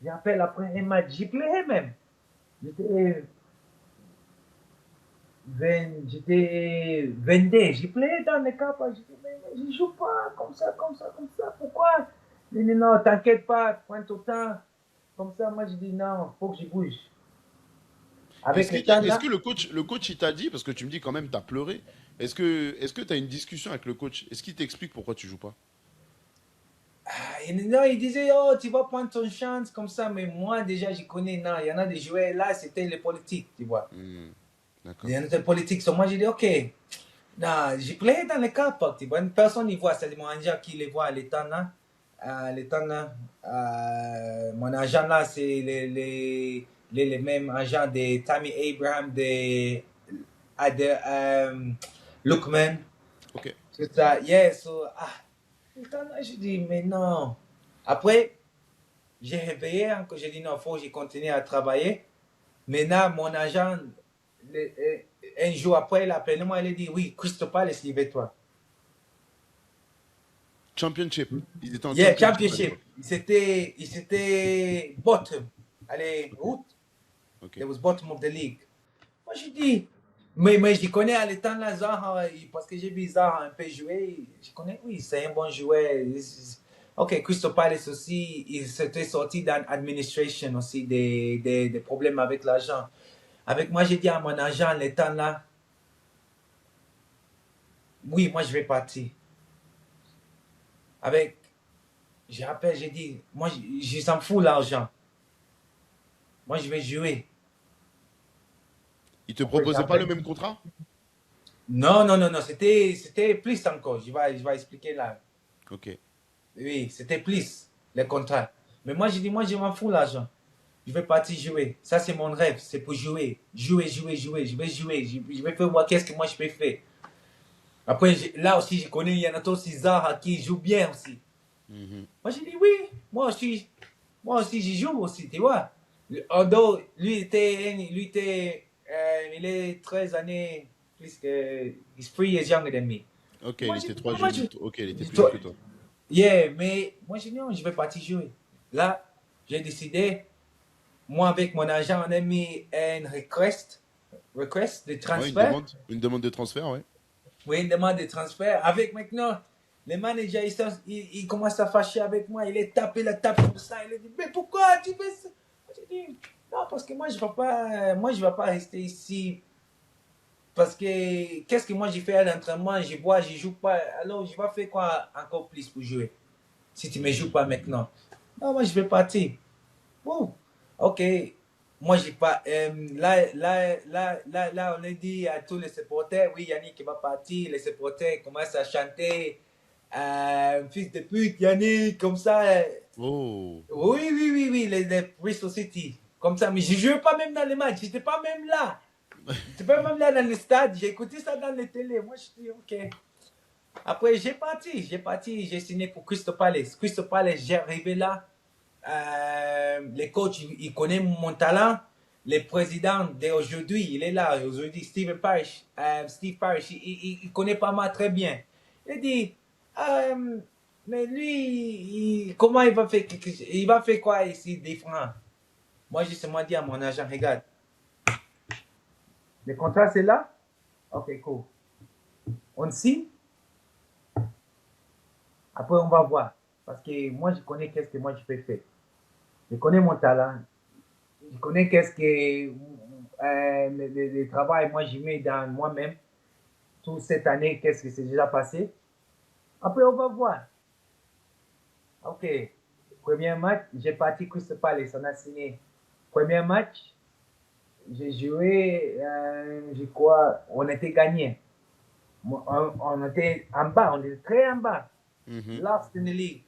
Je rappelle après un match, j'y plairais même. J'étais j'étais 22, j'y plairais dans les cas, je dis, mais je joue pas comme ça. Pourquoi? Il dit, non, t'inquiète pas, prends ton temps. Comme ça, moi, je dis, non, faut que je bouge. Avec le temps Est-ce là, que le coach, il t'a dit, parce que tu me dis quand même, t'as pleuré. Est-ce que t'as une discussion avec le coach? Est-ce qu'il t'explique pourquoi tu joues pas? non, il disait, oh, tu vas prendre ton chance comme ça, mais moi, déjà, je connais, non, il y en a des joueurs là, c'était les politiques, tu vois. Hmm, Il d'accord. y en a des politiques, so moi, j'ai dit, ok, non, j'ai play dans les cas, tu vois, personne n'y voit, c'est mon agent qui les voit, les temps là, mon agent là, c'est les mêmes agents de Tammy Abraham, de Lookman, Ok. tout ça, yeah, so, le temps là, je dis, mais non. Après, j'ai réveillé encore, j'ai dit non, il faut que je continue à travailler. Maintenant, mon agent, un jour après, il a appelé moi, il a dit oui, Crystal Palace, livre-toi. Championship. Ils étaient en Yeah, championship à championship. l'époque. C'était bottom. Allez, route. Ok. It was bottom of the league. Moi, je dis, mais je connais à l'état là, Zaha, parce que j'ai vu Zaha un peu jouer. Je connais, oui, c'est un bon joueur. Ok, Crystal Palace aussi, il s'était sorti dans l'administration aussi, des problèmes avec l'argent. Avec moi, j'ai dit à mon agent, l'état là, oui, moi, je vais partir. Avec, je rappelle, j'ai dit, moi, je s'en fous l'argent. Moi, je vais jouer. Ils te Après, proposaient pas le j'appelle. même contrat? Non, c'était plus encore. Je vais expliquer là. Ok. Oui, c'était plus les contrats. Mais moi, j'ai dit, moi, je m'en fous l'argent. Je vais partir jouer. Ça, c'est mon rêve. C'est pour jouer. Jouer. Je vais jouer. Je vais faire moi, qu'est-ce que moi je peux faire. Après, là aussi, je connais, il y en a aussi Zaha qui joue bien aussi. Mhm. Moi, j'ai dit oui. Moi aussi, j'y joue aussi, tu vois. Although, il est 13 années plus que, he's 3 years younger than me. Ok, Moi, il j'ai était dit, trois non, moi, jeune. Ok, il était plus jeune toi- que toi. yeah, mais moi, j'ai dit, non, je vais partir jouer. Là, j'ai décidé, moi, avec mon agent, on a mis un request de Ouais, transfert. une demande de transfert, ouais. Oui, une demande de transfert. Avec maintenant, les managers, ils commencent à fâcher avec moi. Il est tapé la tape comme ça. Il a dit, mais pourquoi tu fais ça? J'ai dit, non, parce que moi, je vais pas rester ici. Parce que, qu'est-ce que moi j'ai fait à l'entraînement? Je vois, je joue pas. Alors, je vais faire quoi encore plus pour jouer? Si tu me joues pas maintenant. Non, moi, je vais partir. Bon, ok. Moi, j'ai pas. Là, on a dit à tous les supporters, oui, Yannick va partir. Les supporters commencent à chanter. Fils de pute, Yannick, comme ça. Oh. Oui, les Bristol City. Comme ça, mais je ne jouais pas même dans les matchs. Je n'étais pas même là. Je n'étais pas même là dans le stade. J'ai écouté ça dans les télé. Moi, je dis, ok. Après, j'ai signé pour Crystal Palace. Crystal Palace, j'ai arrivé là. Les coachs, ils connaissent mon talent. Le président d'aujourd'hui, il est là. Aujourd'hui, Steve Parish, il connaît pas mal très bien. Il dit, mais lui, comment il va faire quoi ici différent? Moi, j'ai seulement dit à mon agent, regarde, le contrat c'est là. Ok, cool. On signe. Après, on va voir. Parce que moi, je connais qu'est-ce que moi je peux faire. Je connais mon talent. Je connais qu'est-ce que le travail, moi, j'y mets dans moi-même. Toute cette année, qu'est-ce qui s'est déjà passé. Après, on va voir. Ok. Premier match, j'ai parti Crystal Palace, on a signé. Premier match, j'ai joué, je crois, on était gagné. On était en bas, on était très en bas. Mhm. Last in the league.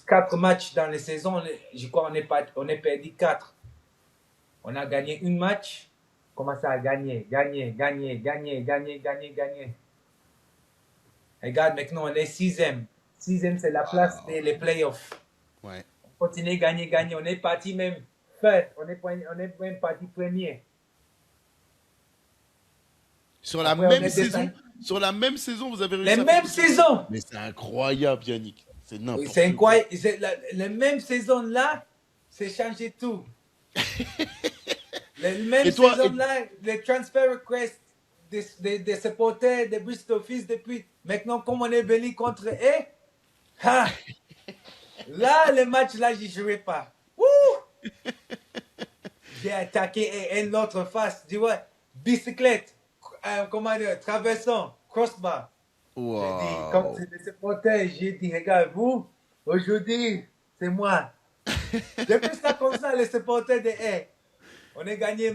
4 matchs dans la saison, je crois on est perdu 4. On a gagné un match, commencé à gagner. Regarde, maintenant, on est sixième. Sixième, c'est la place des playoffs. Ouais. On continue à gagner. On est parti même fait. On est même parti premier. Sur la Après, on même est saison, descendu. sur la même saison, vous avez Les réussi à faire mêmes des choses. saisons. Mais c'est incroyable, Yannick. C'est Oui, c'est n'importe quoi. incroyable. Les mêmes saisons là, c'est changé tout. Les mêmes Et toi, saisons là, les transfer requests des supporters de Bristol Fils depuis. Maintenant, comme on est venu contre eux, ha, là, le match là, j'y jouais pas. Ouh! J'ai attaqué une autre face, tu vois, bicyclette, comment dire, traversant, crossbar. J'ai dit, comme waouh. c'est des supporters, j'ai dit, regarde, vous, aujourd'hui, c'est moi. Depuis ça, comme ça, les supporters de A. On a gagné le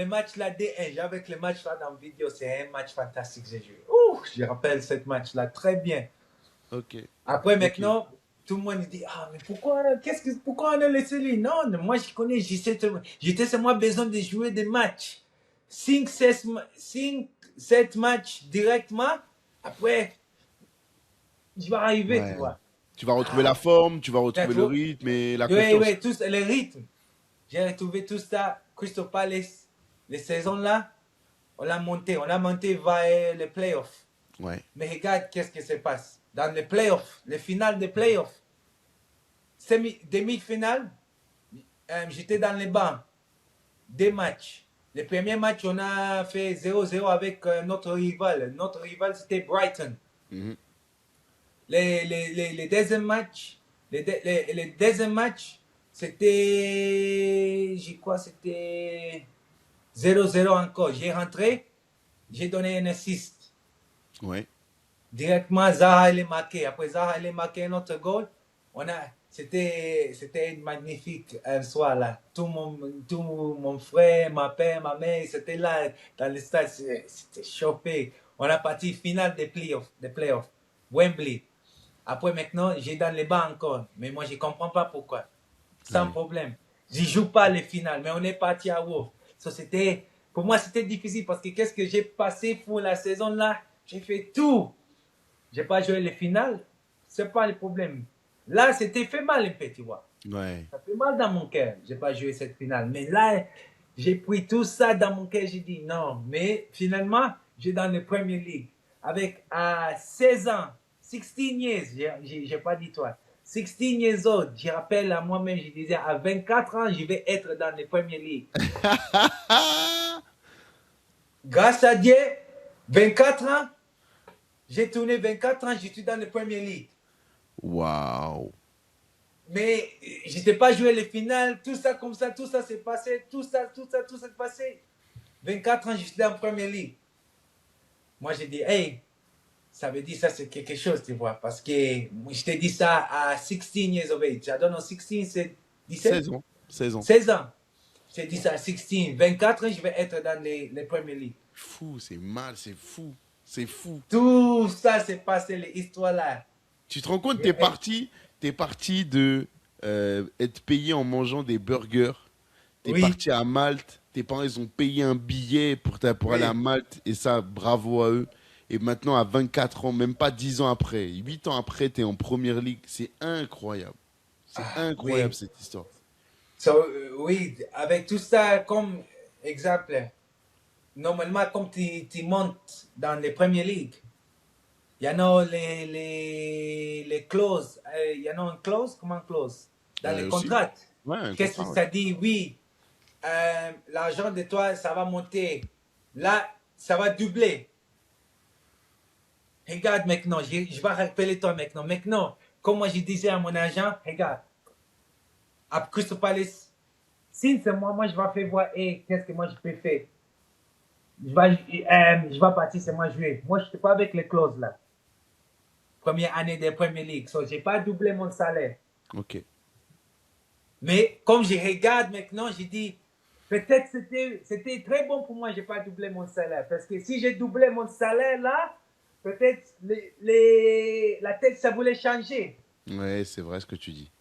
match là D1. J'avais le match là dans la vidéo. C'est un match fantastique que j'ai joué. Ouh, je rappelle ce match là très bien. Ok. Après, Ok. maintenant, tout le monde dit, ah, mais pourquoi on a laissé lui? Non, moi, je connais, j'étais seulement besoin de jouer des matchs. 5, 7 matchs directement. Après, je vais arriver, tu Ouais. vois. Tu vas retrouver la Ah, forme, tu vas t'as retrouver le trop. rythme et la Oui, confiance. oui, tous les rythmes. J'ai retrouvé tout ça. Crystal Palace, les saisons là, on a monté vers les playoffs. Ouais. Mais regarde qu'est-ce qui se passe. Dans les playoffs, les finales des playoffs, demi-finale, j'étais dans les bancs. Des matchs. Le premier match, on a fait 0-0 avec notre rival. Notre rival, c'était Brighton. Mhm. Les deuxièmes matchs, les deuxièmes matchs, c'était, je crois, c'était 0-0 encore. J'ai rentré, j'ai donné un assist. Ouais. Directement, Zaha, il est marqué. Après Zaha, il est marqué un autre goal. C'était magnifique un soir là. Tout mon frère, ma père, ma mère, c'était là dans le stade. C'était chauffé. On a parti finale des playoffs. Wembley. Après maintenant, j'ai dans les bancs encore. Mais moi, je ne comprends pas pourquoi. Sans Ouais. problème. Je ne joue pas les finales, mais on est parti à Wolf. Pour moi, c'était difficile parce que qu'est-ce que j'ai passé pour la saison là? J'ai fait tout. J'ai pas joué les finales. C'est pas le problème. Là, c'était fait mal un peu, tu vois. Ouais. Ça fait mal dans mon cœur. J'ai pas joué cette finale. Mais là, j'ai pris tout ça dans mon cœur. J'ai dit non. Mais finalement, j'ai dans le Premier League. Avec à 16 ans, 16 years, j'ai pas dit toi. 16 years old, je rappelle à moi-même, je disais à 24 ans, je vais être dans le Premier League. Grâce à Dieu, 24 ans, j'ai tourné 24 ans, je suis dans le Premier League. Waouh. Mais je n'étais pas joué les finales, tout ça comme ça, tout ça s'est passé, tout ça s'est passé. 24 ans, je suis dans la Premier League. Moi, j'ai dit, hey, ça veut dire ça, c'est quelque chose, tu vois, parce que je t'ai dit ça à 16 years of age. I don't know, 16, c'est 17? 16 ans. 16 ans. 16 ans. Je t'ai dit ça à 16. 24 ans, je vais être dans les Premier League. Fou, c'est mal, c'est fou. C'est fou. Tout ça s'est passé, les histoires là. Tu te rends compte, t'es parti de être payé en mangeant des burgers. T'es Oui, parti à Malte. Tes parents, ils ont payé un billet pour aller à oui. Malte. Et ça, bravo à eux. Et maintenant, à 24 ans, même pas 10 ans après, 8 ans après, t'es en première ligue. C'est incroyable. C'est incroyable Oui. cette histoire. So, oui, avec tout ça comme exemple, normalement, comme tu montes dans les premières ligues, il y en a les clauses. Il y en a une clause, comment clause? Dans les Aussi. contrats. Ouais, un Qu'est-ce que contrat. Ouais. ça dit? Oui, l'argent de toi, ça va monter. Là, ça va doubler. Regarde maintenant, je vais rappeler toi maintenant. Maintenant, comme moi je disais à mon agent, regarde, à Crystal Palace, si c'est moi, je vais faire voir, hey, qu'est-ce que moi je peux faire? Je vais partir, c'est moi jouer. Moi, je ne suis pas avec les clauses là. Première année de Premier League. So, je n'ai pas doublé mon salaire. Ok. Mais comme je regarde maintenant, je dis, peut-être c'était très bon pour moi, je n'ai pas doublé mon salaire. Parce que si j'ai doublé mon salaire là, peut-être la tête, ça voulait changer. Ouais, c'est vrai ce que tu dis.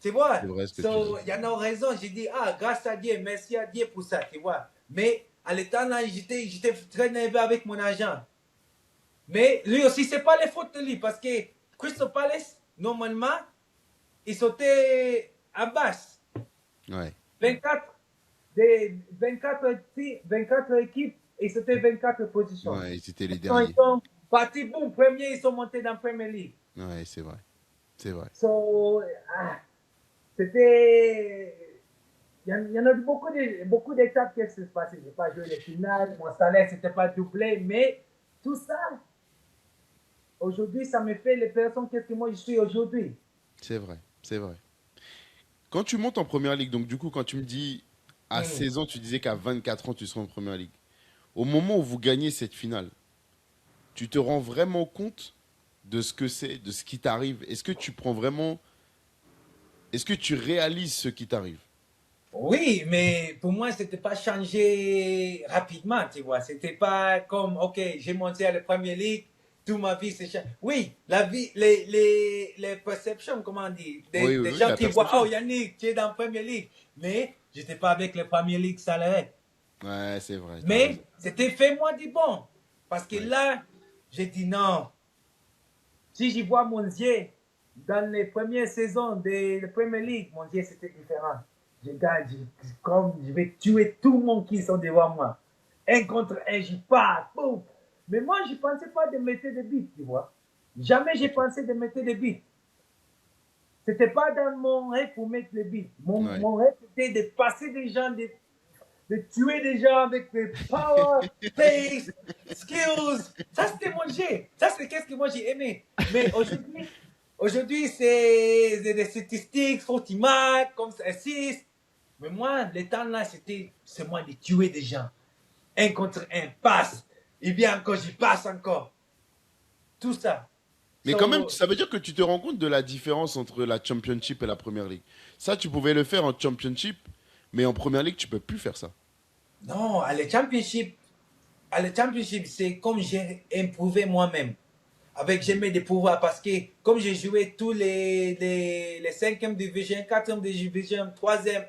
Tu vois? C'est vrai ce que tu dis. So, il y en a raison. J'ai dit, ah, grâce à Dieu, merci à Dieu pour ça, tu vois. Mais à l'état là, j'étais très nerveux avec mon agent. Mais lui aussi, c'est pas les fautes de lui parce que Crystal Palace, normalement, il sautait à basse. Ouais. 24, 24 équipes et c'était 24 positions. Ouais, ils étaient les Quand ils derniers. sont partis, boum, premier, ils sont montés dans la Premier League. Ouais, c'est vrai. C'est vrai. So, c'était. Il y en a beaucoup d'étapes qui se passaient. Je n'ai pas joué les finales, mon salaire n'était pas doublé, mais tout ça, aujourd'hui, ça me fait les personnes qu'est-ce que moi je suis aujourd'hui. C'est vrai. C'est vrai. Quand tu montes en première ligue, donc du coup, quand tu me dis à Hmm. 16 ans, tu disais qu'à 24 ans, tu seras en première ligue. Au moment où vous gagnez cette finale, tu te rends vraiment compte de ce que c'est, de ce qui t'arrive. Est-ce que tu prends vraiment. Est-ce que tu réalises ce qui t'arrive? Oui, mais pour moi, c'était pas changé rapidement, tu vois. C'était pas comme, OK, j'ai monté à la Premier League, toute ma vie, c'est changé. Oui, la vie, les perceptions, comment on dit, Oui, oui, des oui, gens la qui voient, oh, perception. Yannick, tu es dans la Premier League. Mais j'étais pas avec la Premier League salarié. Ouais, c'est vrai, t'as raison. Mais c'était fait moi du bon. Parce que Ouais. là, j'ai dit non. Si j'y vois mon Dieu dans les premières saisons de la Premier League, mon Dieu, c'était différent. Je gagne, comme je vais tuer tout le monde qui sont devant moi. Un contre un, j'y pars. Boum. Mais moi, je ne pensais pas de mettre des buts, tu vois. Jamais j'ai Ok. pensé de mettre des buts. C'était pas dans mon rêve pour mettre les buts. Ouais. Mon rêve, c'était de passer des gens, de tuer des gens avec des power, pace, skills. Ça, c'était mon jeu. Ça, c'est qu'est-ce que moi j'ai aimé. Mais aujourd'hui, c'est des statistiques, 40 matchs, comme ça, 6. Mais moi, le temps là, c'est moi de tuer des gens. Un contre un, passe. Et bien encore, j'y passe encore. Tout ça. Mais quand même, So, ça veut dire que tu te rends compte de la différence entre la Championship et la Première Ligue. Ça, tu pouvais le faire en Championship, mais en Première Ligue, tu peux plus faire ça. non, à la championship, c'est comme j'ai improuvé moi-même. Avec jamais de pouvoir parce que comme j'ai joué tous les 5e division, 4e division, 3e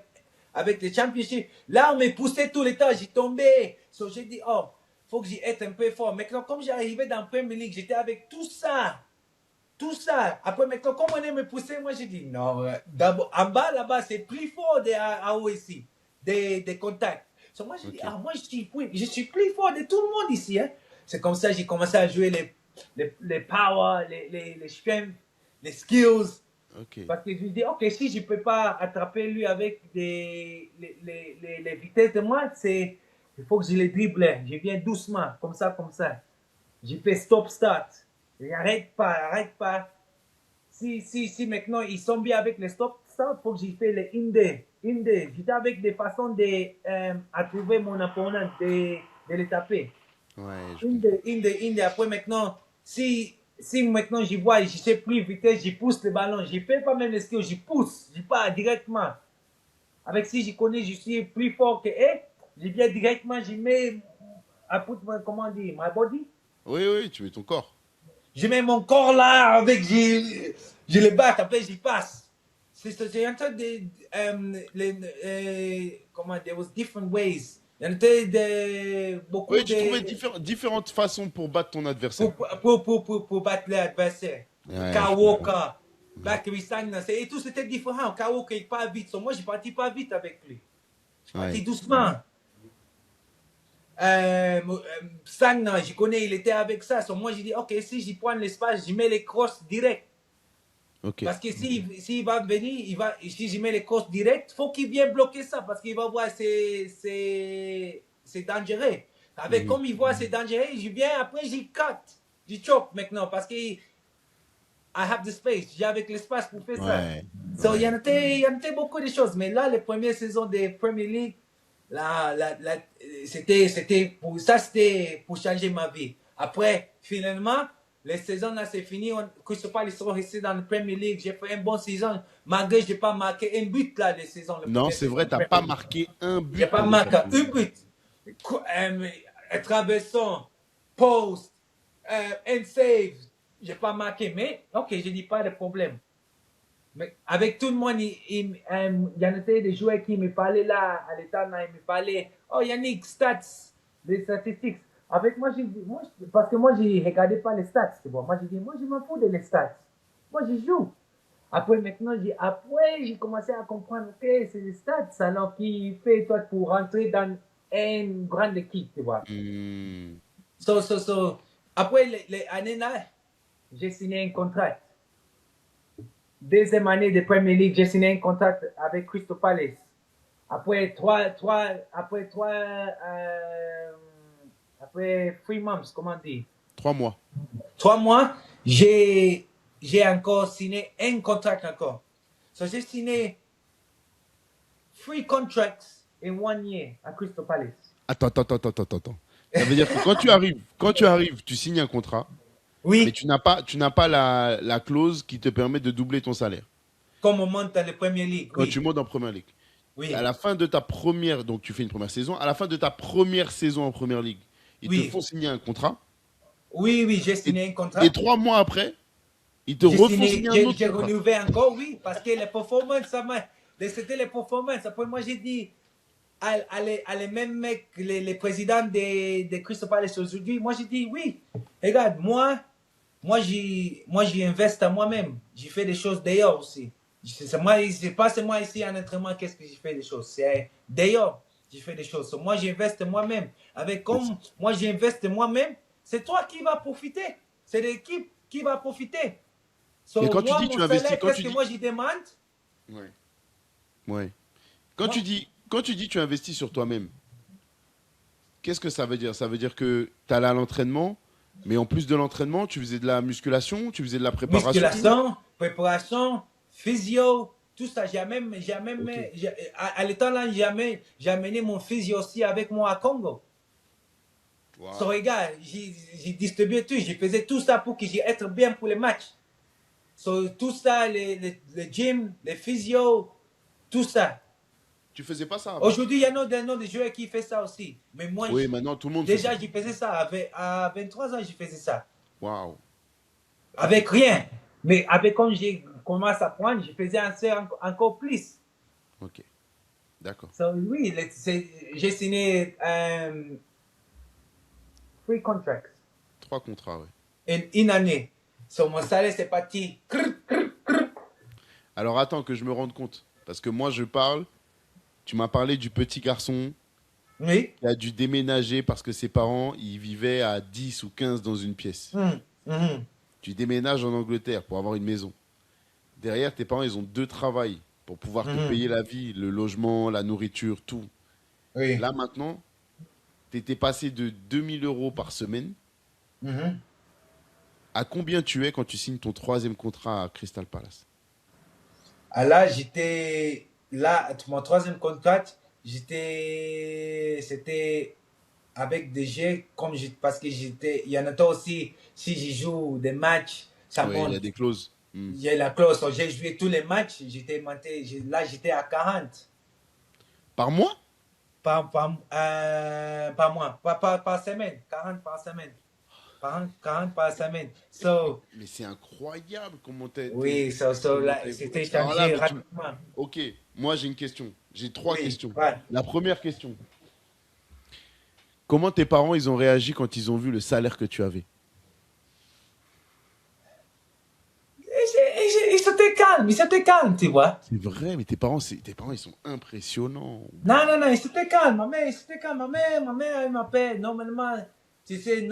avec les championships, là on me poussait tout le temps, j'y tombais. So j'ai dit, oh, faut que j'y aille un peu fort. Maintenant, comme j'arrivais dans la Premier League, j'étais avec tout ça. tout ça. Après, maintenant, comme on aime me pousser, moi, j'ai dit, non, d'abord, en bas, là-bas, c'est plus fort des AO ici, des contacts. So, moi, j'ai dit, Ok. moi, je suis plus fort de tout le monde ici. Hein. C'est comme ça que j'ai commencé à jouer les power, les strengths, les skills. Ok. Parce que je me dis, ok, si je ne peux pas attraper lui avec les vitesses de moi, il faut que je les dribble. Je viens doucement, comme ça, comme ça. Je fais stop-start. Arrête pas. Si maintenant ils sont bien avec les stop-start, il faut que je fais les indé. J'étais avec des façons à trouver mon opponent, de les taper. Ouais, je comprends. Inde. Après, maintenant, si maintenant je vois, je sais plus vitesse, je pousse le ballon. Je ne fais pas même les skills, je pousse. Je pars directement. Avec si je connais, je suis plus fort que eux, je viens directement, je mets, comment dire, my body. Oui, oui, tu mets ton corps. Je mets mon corps là, avec, je le bats, après j'y passe. C'est un tas de, comment, there was different ways. Il y en a beaucoup Oui, tu trouvais de, différentes façons pour battre ton adversaire. pour battre l'adversaire. Ouais, je Kyle comprends. Walker, Bakary Sagna, et tout c'était différent. Kyle Walker n'est pas vite, so moi je partis pas vite avec lui. Je partis Ouais. doucement. Sagna, je connais, il était avec ça. So moi, j'ai dit, ok, si j'y prends l'espace, je mets les crosses direct. Ok. Parce que s'il va venir, si je mets les crosses direct, il faut qu'il vienne bloquer ça parce qu'il va voir c'est dangereux. Avec Mhm. comme il voit c'est dangereux, je viens après, j'y cut. J'y chope maintenant parce que I have the space. J'ai avec l'espace pour faire ça. Ouais. So, il y Ouais. en avait beaucoup de choses. Mais là, les premières saisons de Premier League, c'était pour changer ma vie. Après, finalement, les saisons là, c'est fini. Crystal Palace sont restés dans la Premier League. J'ai fait une bonne saison. Malgré que je n'ai pas marqué un but là, les saisons, la Non, première c'est saison vrai, de t'as Premier pas League. marqué un Je n'ai but pas pendant ta marqué un saison. but. Traversant, post, and save. Je n'ai pas marqué. Mais, ok, je dis pas de problème. Mais avec tout le monde, il y en avait des joueurs qui me parlaient là, à l'état, ils me parlaient, oh Yannick, stats, les statistiques. Avec moi, parce que moi, je ne regardais pas les stats, tu vois. Moi, je dis, moi, je m'en fous de les stats. Moi, je joue. Après, maintenant, j'ai commencé à comprendre que c'est les stats, alors qui fait toi pour rentrer dans une grande équipe, tu vois. Hmm. Après, les années là, j'ai signé un contrat. Deuxième année de Premier League, j'ai signé un contrat avec Crystal Palace. Après après 3 months, comment dire? 3 mois. 3 mois, j'ai encore signé un contrat encore. So, j'ai signé 3 contracts in 1 year à Crystal Palace. Attends. Ça veut dire que quand tu arrives, tu signes un contrat, mais Oui, tu n'as pas la clause qui te permet de doubler ton salaire. comme on monte dans la Premier League, Quand tu oui. montes en première ligue. À Oui, la fin de ta première, donc tu fais une première saison, à la fin de ta première saison en première ligue, ils te oui. font signer un contrat, Oui, j'ai et, signé un et contrat. 3 mois après, ils te refont signer un autre J'ai contrat. renouvelé encore, oui, parce que les performances, c'était les performances. Après, moi, j'ai dit à les mêmes mecs, les présidents de Crystal Palace aujourd'hui, moi, j'ai dit oui. Regarde, j'y investe à moi-même. J'ai fait des choses d'ailleurs aussi. C'est pas seulement ici en entraînement qu'est-ce que j'ai fait des choses. C'est d'ailleurs, j'ai fait des choses. So, moi, j'investe moi-même. Comme moi, j'investe moi-même, c'est toi qui vas profiter. C'est l'équipe qui va profiter. Mais So, quand tu moi, dis mon tu investis, salaire, qu'est-ce que moi, j'y demande? Ouais. Ouais. Moi, Quand tu dis tu investis sur toi-même, qu'est-ce que ça veut dire? Ça veut dire que tu allais à l'entraînement, mais en plus de l'entraînement, tu faisais de la musculation, tu faisais de la préparation. musculation, préparation, physio, tout ça. Ok. À l'état là, j'ai amené mon physio aussi avec moi à Congo. So, Wow. regarde, j'ai distribué tout, j'ai faisais tout ça pour que j'ai être bien pour les matchs. So, tout ça, les gym, les physio, tout ça. Tu faisais pas ça avant? Aujourd'hui, il y en a des joueurs qui font ça aussi. Mais moi, Oui, maintenant tout le monde fait ça. déjà, j'ai faisais ça. À 23 ans, j'ai faisais ça. Waouh. Avec rien. Mais avec quand j'ai commencé à prendre, je faisais encore plus. Ok. D'accord. So, oui, j'ai signé 3 contracts 3 contrats, ouais. en une année. Sur mon salaire, c'est parti. Alors attends que je me rende compte. Parce que moi, tu m'as parlé du petit garçon Oui. qui a dû déménager parce que ses parents, ils vivaient à 10 ou 15 dans une pièce. Mhm. Tu déménages en Angleterre pour avoir une maison. Derrière, tes parents, ils ont deux travails pour pouvoir te Mhm. payer la vie, le logement, la nourriture, tout. Oui. Là, maintenant, tu étais passé de 2 000 € par semaine Mhm. à combien tu es quand tu signes ton troisième contrat à Crystal Palace? Ah là, j'étais là, mon troisième contrat, c'était avec des jeux comme parce que il y en a toi aussi, si je joue des matchs, ça Oui, il y a monte. des clauses. Hmm. J'ai la clause, donc j'ai joué tous les matchs, j'étais monté, là j'étais à 40 Par mois? par mois, par semaine, 40 par semaine, 40 par semaine. So, Mais c'est incroyable comment oui, comment là, c'était Alors là, changé rapidement. Ok, moi j'ai une question. J'ai trois Oui, questions. ouais. La première question. Comment tes parents, ils ont réagi quand ils ont vu le salaire que tu avais? Ils s'étaient calmes, tu vois. C'est vrai, mais tes parents, ils sont impressionnants. Non, non, non, ils s'étaient calmes. Ma mère, ils s'étaient calmes. Ma mère, elle m'appelle normalement. Tu sais,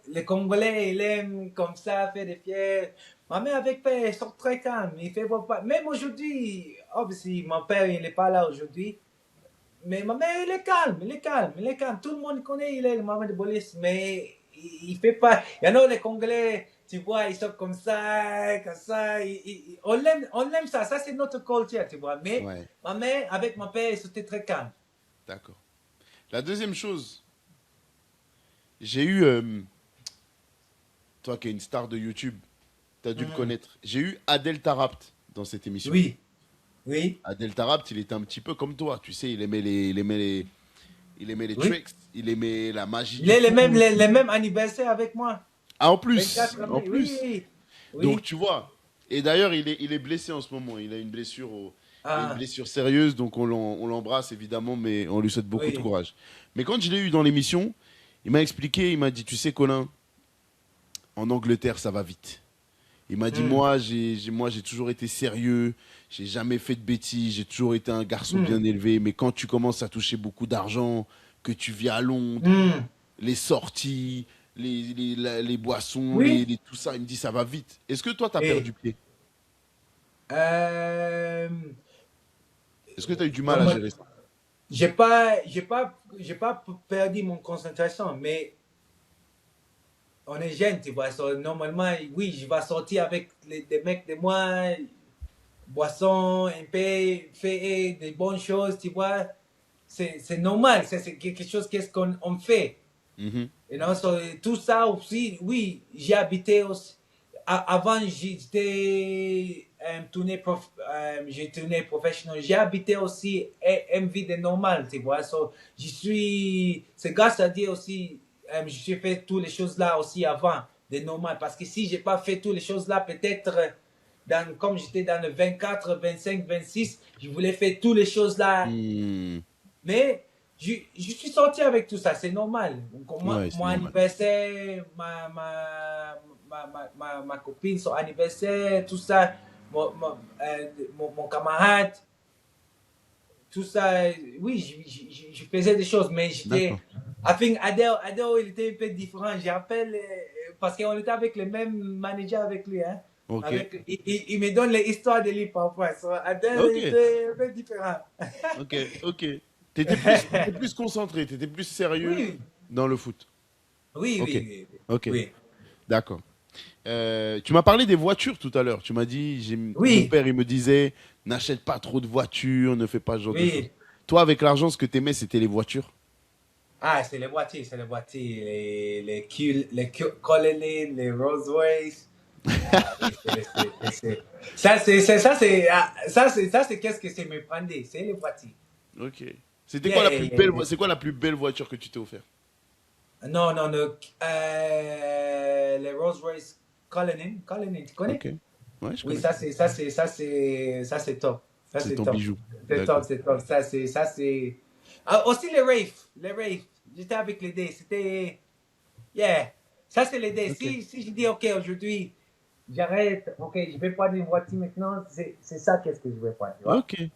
les Congolais, ils aiment comme ça, faire des fiers. Ma mère avec père, ils sont très calmes. Ils font pas. Même aujourd'hui, obviously, mon père, il n'est pas là aujourd'hui. Mais ma mère, il est calme, il est calme, il est calme. Tout le monde connaît, il est le maman de police, mais il fait pas. Il y en a les Congolais, tu vois, ils sont comme ça, comme ça. On l'aime ça, ça c'est notre culture, tu vois. Mais Ouais, ma mère, avec mon père, c'était très calme. d'accord. La deuxième chose, j'ai eu, toi qui es une star de YouTube, tu as dû le Mhm. connaître. J'ai eu Adel Tarabt dans cette émission. Oui, oui, Adel Tarabt, il était un petit peu comme toi. Tu sais, il aimait les oui. tricks, il aimait la magie Il du est foot. les mêmes anniversaires avec moi. Ah, en 24 mai, oui, plus. oui, Donc, oui. tu vois. Et d'ailleurs, il est blessé en ce moment. Il a une Ah, blessure sérieuse, donc on l'embrasse évidemment, mais on lui souhaite beaucoup de oui. courage. Mais quand je l'ai eu dans l'émission, il m'a expliqué, il m'a dit, tu sais, Colin, en Angleterre, ça va vite. Il m'a dit, Hmm, moi, j'ai toujours été sérieux, j'ai jamais fait de bêtises, j'ai toujours été un garçon hmm, bien élevé, mais quand tu commences à toucher beaucoup d'argent, que tu vis à Londres, hmm. les sorties, les boissons, Oui. tout ça, il me dit, ça va vite. Est-ce que toi, tu as Et, perdu pied? euh, Est-ce que tu as eu du mal à normal- gérer ça? j'ai pas perdu mon concentration, mais on est jeune, tu vois. So, normalement, oui, je vais sortir avec des mecs de moi, boisson, un peu, faire des bonnes choses, tu vois. C'est normal, c'est quelque chose qu'est-ce qu'on on fait. Mhm. You know, so, tout ça aussi, oui, j'ai habité aussi. Avant, j'étais j'ai tourné professionnel. J'ai habité aussi une vie de normal, tu vois. So, c'est grâce à Dieu aussi, j'ai fait toutes les choses là aussi avant, de normal. Parce que si j'ai pas fait toutes les choses là, peut-être, comme j'étais dans le 24, 25, 26, je voulais faire toutes les choses là. Hmm. Mais je suis sorti avec tout ça, c'est normal. Ouais, c'est Mon normal. anniversaire, ma copine, son anniversaire, tout ça, mon camarade, tout ça. Oui, je faisais des choses, mais D'accord. j'étais. I think Adele, il était un peu différent. J'appelle, parce qu'on était avec le même manager avec lui. Hein. Ok. Il me donne les histoires de lui parfois. So, Adele, Ok. il était un peu différent. Ok. Ok. T'étais plus concentré, t'étais plus sérieux Oui, dans le foot. oui, Ok. oui, oui. Ok. Oui, D'accord. Tu m'as parlé des voitures tout à l'heure. Tu m'as dit, mon oui, père, il me disait, n'achète pas trop de voitures, ne fais pas ce genre de choses. oui. Toi, avec l'argent, ce que t'aimais, c'était les voitures. Ah, c'est les voitures, Cullinan, les Rolls-Royce. Ah, oui, ça, c'est qu'est-ce que c'est me prendre, c'est les voitures. Ok. C'était quoi Yeah, la yeah, plus yeah, belle, yeah. c'est quoi la plus belle voiture que tu t'es offert? Non, non, non. Les Rolls-Royce Cullinan, tu connais? Ok. Ouais, je Oui, connais. ça c'est top. Ça C'est c'est ton top. bijou. C'est top, D'accord. c'est top. Ça c'est. Ah, aussi les Wraith. J'étais avec les deux. C'était. Yeah. Ça, c'est l'idée. Ok. Si je dis, OK, aujourd'hui, j'arrête, OK, je vais prendre une voiture maintenant, c'est ça, qu'est-ce que je vais faire, tu vois? Ok. Ok.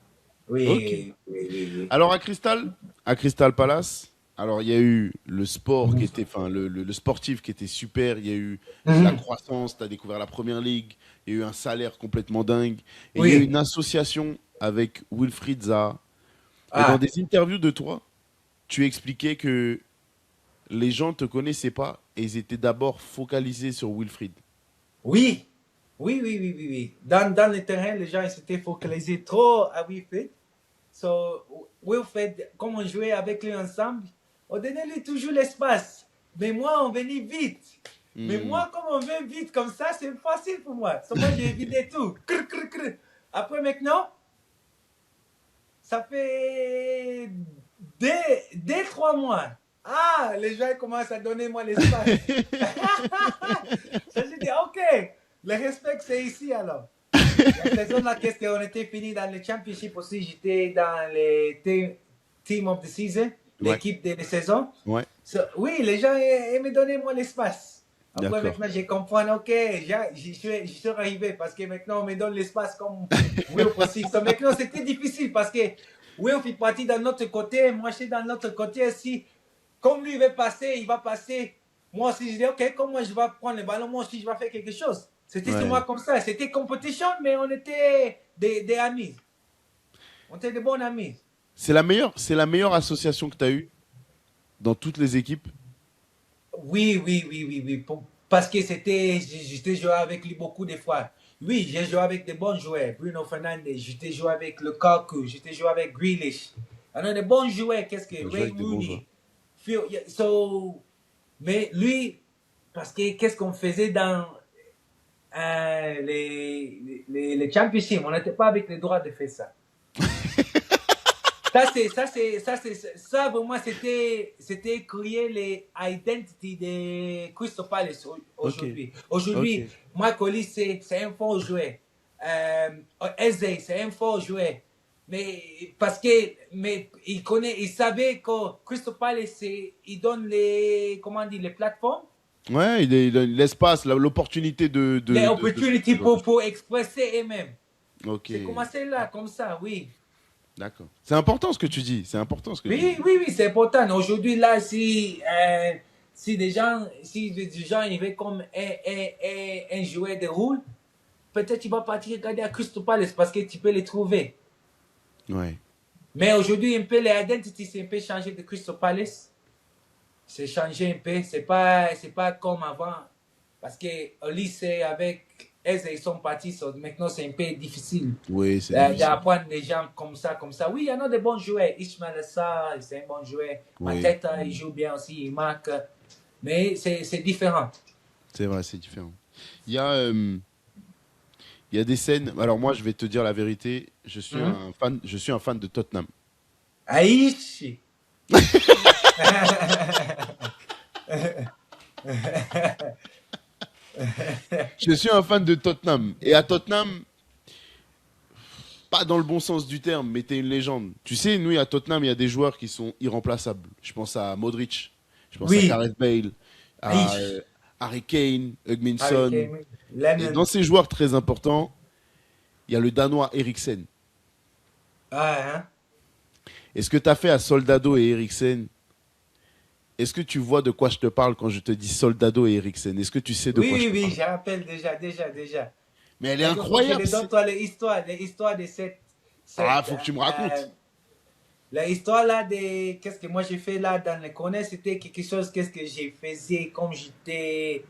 Oui, oui, oui, oui. Alors à Crystal Palace, alors il y a eu le sport qui Mhm. était, enfin le sportif qui était super, il y a eu la Mhm. croissance, tu as découvert la première ligue, il y a eu un salaire complètement dingue, et il y a eu Oui. une association avec Wilfried Zaha. Et dans Ah, des interviews de toi, tu expliquais que les gens te connaissaient pas et ils étaient d'abord focalisés sur Wilfried. oui. Oui, oui, oui, oui, oui. Dans le terrain, les gens ils s'étaient focalisés trop à Wilfred. So, Wilfred, comme on jouait avec lui ensemble, on donnait lui toujours l'espace. Mais moi, on venait vite. Mais Hmm. moi, comme on vient vite comme ça, c'est facile pour moi. So, moi, j'ai vidé tout. Crr, crr, crr. Après, maintenant, ça fait dès 3 mois. Ah, les gens commencent à donner moi l'espace. Ça, j'ai dit, OK, le respect, c'est ici alors. La saison là, qu'est-ce qu'on était fini dans le championship aussi, j'étais dans les team of the season, Ouais, l'équipe de la saison. ouais, So, oui, les gens ils me donnaient moi l'espace. Après d'accord. maintenant, j'ai compris, ok, j'y suis arrivé parce que maintenant on me donne l'espace comme Will aussi. So, maintenant c'était difficile parce que Will fait partie de notre côté, moi je suis dans l'autre côté. Si comme lui veut passer, il va passer. Moi aussi, je dis, ok, comme moi je vais prendre le ballon, moi aussi je vais faire quelque chose. C'était Ouais. souvent comme ça. C'était compétition, mais on était des amis. On était des bons amis. C'est la meilleure association que tu as eue dans toutes les équipes. Oui, oui, oui, oui, oui. Parce que j'étais joué avec lui beaucoup de fois. Oui, j'ai joué avec des bons joueurs. Bruno Fernandes, j'étais joué avec Lukaku, j'étais joué avec Grealish. On a des bons joueurs. Qu'est-ce que Tu as joué Ray avec des bons joueurs. Rooney. So, mais lui, parce que qu'est-ce qu'on faisait dans les championships, on n'était pas avec les droits de faire ça. Ça, pour moi, c'était créer les identités de Crystal Palace Ok, aujourd'hui. ok. Aujourd'hui, Mike Oli, c'est un fort joueur. Euh, Eze, c'est un fort joueur. Mais parce que, mais il savait que Crystal Palace, il donne comment on dit, les plateformes, Ouais, l'espace, l'opportunité les de faire ce opportunités genre de choses. pour expresser eux-mêmes. Ok, C'est commencé là, comme ça, oui. d'accord. C'est important ce que tu dis. C'est important ce que tu Oui, dis. oui, oui, c'est important. Aujourd'hui, là, si des gens ils veulent comme un joueur de rôle, peut-être tu vas partir regarder à Crystal Palace parce que tu peux les trouver. Ouais. Mais aujourd'hui, un peu l'identité, c'est un peu changé de Crystal Palace. C'est changé un peu. C'est pas comme avant. Parce que au lycée, avec elles, ils sont partis. Maintenant, c'est un peu difficile Oui, c'est difficile. d'apprendre des gens comme ça, comme ça. Oui, il y en a des bons joueurs. Ismail Assar, c'est un bon joueur. Oui, Mateta, il joue bien aussi, il marque. Mais c'est différent. c'est vrai, c'est différent. Il y a, euh, il y a des scènes. Alors moi, je vais te dire la vérité. Mhm. Je suis un fan de Tottenham. Aïe! Je suis un fan de Tottenham. Et à Tottenham, pas dans le bon sens du terme, mais t'es une légende. Tu sais, nous, à Tottenham, il y a des joueurs qui sont irremplaçables. Je pense à Modric, je pense à Oui, Gareth Bale, à aïe! Harry Kane, Harry Hugminson. Kane, Et dans Lennon. ces joueurs très importants, il y a le Danois Eriksen. Ah, hein? Et ce que tu as fait à Soldado et Eriksen, est-ce que tu vois de quoi je te parle quand je te dis Soldado et Eriksen? Est-ce que tu sais de Oui, quoi je oui, te oui, parle? je rappelle déjà. Mais elle est Est-ce qu'il faut que je incroyable. les donne toi les histoires de cette, Ah, cette faut que tu me racontes. la histoire là de qu'est-ce que moi j'ai fait là dans le corner, c'était quelque chose qu'est-ce que j'ai faisais comme j'étais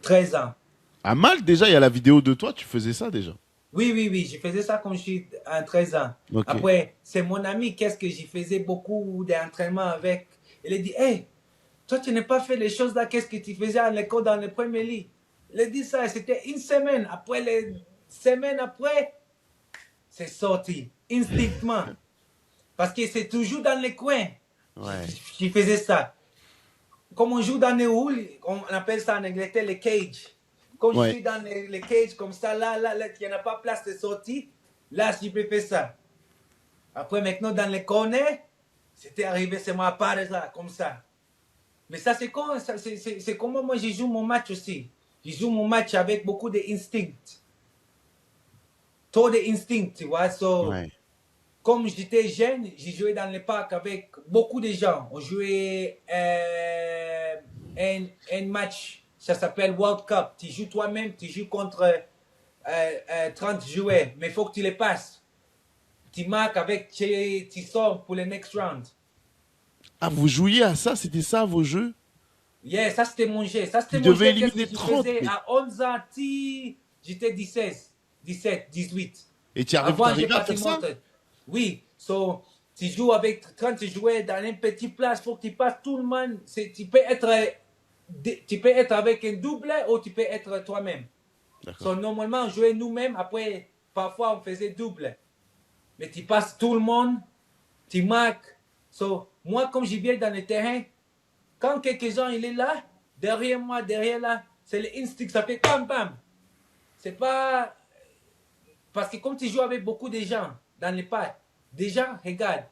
13 ans. À Malte, déjà, il y a la vidéo de toi, tu faisais ça déjà. Oui, oui, oui, je faisais ça quand je suis en 13 ans. Ok. Après, c'est mon ami, qu'est-ce que j'y faisais beaucoup d'entraînement avec. Il a dit, hey, toi tu n'as pas fait les choses là, qu'est-ce que tu faisais à l'école dans le premier lit. Il a dit ça, c'était une semaine. Après, les semaines après, c'est sorti, instinctivement. Parce que c'est toujours dans les coins. Ouais. Je faisais ça. Comme on joue dans les houles, on appelle ça en Angleterre les cages. Quand je Ouais. suis dans les cages comme ça, là, il n'y en a pas place de sortie, là, je peux faire ça. Après, maintenant, dans les corners, c'était arrivé, c'est moi, part là, comme ça. Mais ça, c'est comment, c'est comment moi je joue mon match aussi. Je joue mon match avec beaucoup d'instinct. Trop d'instinct, tu vois. So, Ouais. comme j'étais jeune, j'ai joué dans le parc avec beaucoup de gens. On jouait un match, ça s'appelle World Cup. Tu joues toi-même, tu joues contre 30 joueurs, mais il faut que tu les passes. Tu marques avec, tu sors pour le next round. Ah, vous jouiez à ça? C'était ça vos jeux? Yeah, ça c'était mon jeu. Ça Tu c'était mon devais jeu. Qu'est-ce que éliminer je 30, faisais mais... à 11 ans? J'étais 16, 17, 18. Et tu arrives, Avant, j'ai t'arrivais à parti faire ça? monter. Oui, so, tu joues avec 30 joueurs dans une petite place, il faut que tu passes tout le monde. Tu peux être avec un double ou tu peux être toi-même. D'accord. So, normalement, on jouait nous-mêmes. Après, parfois, on faisait double. Mais tu passes tout le monde, tu marques. So, moi, comme je viens dans le terrain, quand quelqu'un il est là, derrière moi, derrière là, c'est l'instinct, ça fait pam pam. C'est pas. Parce que comme tu joues avec beaucoup de gens dans les parcs, déjà, regarde,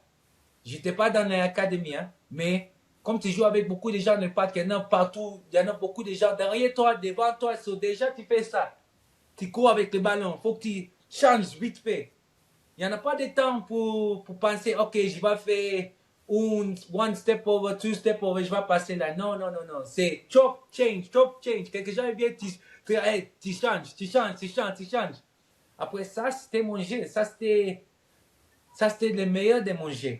j'étais pas dans l'académie, hein, mais comme tu joues avec beaucoup de gens dans les parcs, il y en a partout, il y en a beaucoup de gens derrière toi, devant toi, so déjà tu fais ça. Tu cours avec le ballon, il faut que tu changes vite fait. Il n'y en a pas de temps pour penser, ok, je vais faire one step over, two step over, je vais passer là. Non, non, non, non. C'est chop, change, chop, change. Quelqu'un vient, tu changes, tu changes, tu changes, tu changes. Après ça, c'était mon jeu. Ça, c'était le meilleur de mon jeu.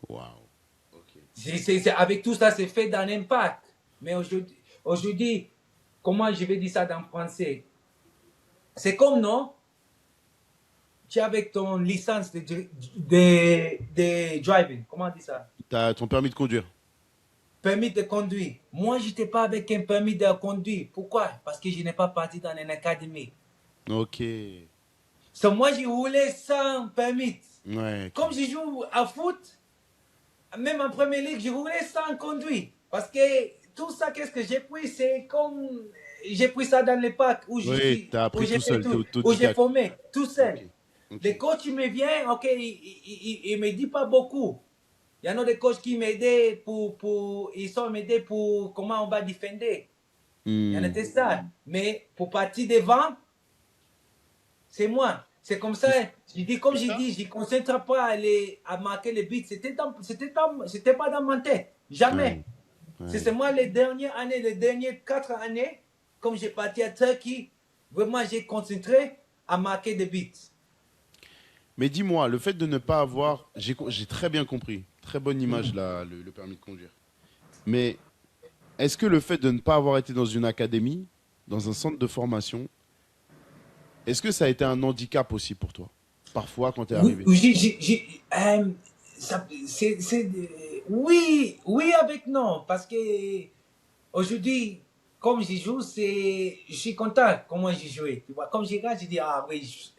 Waouh. Ok. Avec tout ça, c'est fait dans l'impact. Mais aujourd'hui, comment je vais dire ça dans le français? C'est comme, non? Tu es avec ton licence de driving. Comment on dit ça? T'as ton permis de conduire. Permis de conduire. Moi, je n'étais pas avec un permis de conduire. Pourquoi? Parce que je n'ai pas parti dans une académie. Ok. So, moi, je roulais sans permis. Ouais, ok. Comme je joue à foot, même en première ligue, je roulais sans conduire. Parce que tout ça, qu'est-ce que j'ai pris? C'est comme. J'ai pris ça dans le parc où je Oui, suis, t'as où appris j'ai tout fait seul, t'es tout, où j'ai autodidacte. formé, tout Ok. seul. Ok. Les coachs, ils me viennent, ok, ils me disent pas beaucoup. Il y en a des coachs qui m'aidaient ils sont m'aider pour comment on va défendre. Il y en a Hmm. des ça. Mais pour partir devant, c'est moi. C'est comme ça, je dis, comme C'est j'ai ça? dit, je ne concentre pas à marquer les buts. C'était pas dans ma tête. Jamais. Ouais. C'est Ouais. seulement les dernières années, les dernières 4 années, comme j'ai parti à Turquie, vraiment j'ai concentré à marquer des buts. Mais dis-moi, le fait de ne pas avoir, j'ai très bien compris, très bonne image là, le permis de conduire. Mais est-ce que le fait de ne pas avoir été dans une académie, dans un centre de formation, est-ce que ça a été un handicap aussi pour toi? Parfois, quand tu es Oui, arrivé. oui, oui, oui avec non, parce que aujourd'hui, comme je joue, je suis content comment j'ai joué. Tu vois, comme je regarde, je dis, ah oui,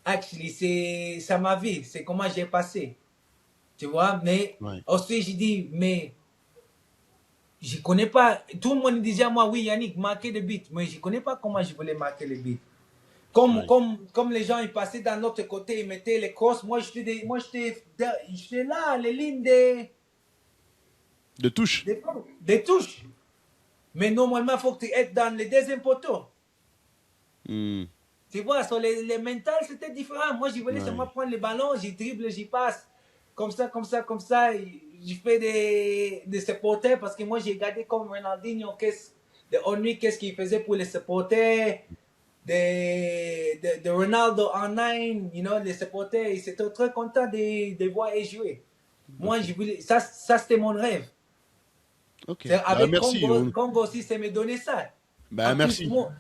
actually, c'est ça ma vie, c'est comment j'ai passé. Tu vois, mais Ouais. aussi, je dis, mais je connais pas, tout le monde disait à moi, oui, Yannick, marquer des buts, mais je connais pas comment je voulais marquer les buts. Ouais. Comme les gens ils passaient d'un autre côté, ils mettaient les crosses. J'étais là, les lignes De touche. des touches. Mais normalement, il faut que tu aies dans les deuxièmes poteaux. Hmm. Tu vois, sur les mentales, c'était différent. Moi, je voulais seulement Ouais. prendre le ballon, j'y dribble, j'y passe. Comme ça, comme ça, comme ça. Je fais des supporters parce que moi, j'ai regardé comme Ronaldinho, qu'est-ce qu'il faisait pour les supporters. De Ronaldo online, les supporters, ils étaient très contents de voir et jouer. Moi, Ok. je voulais, ça c'était mon rêve. Ok. Bah Avec merci. Congo aussi, ça me donnait ça. Bah En plus, merci. moi,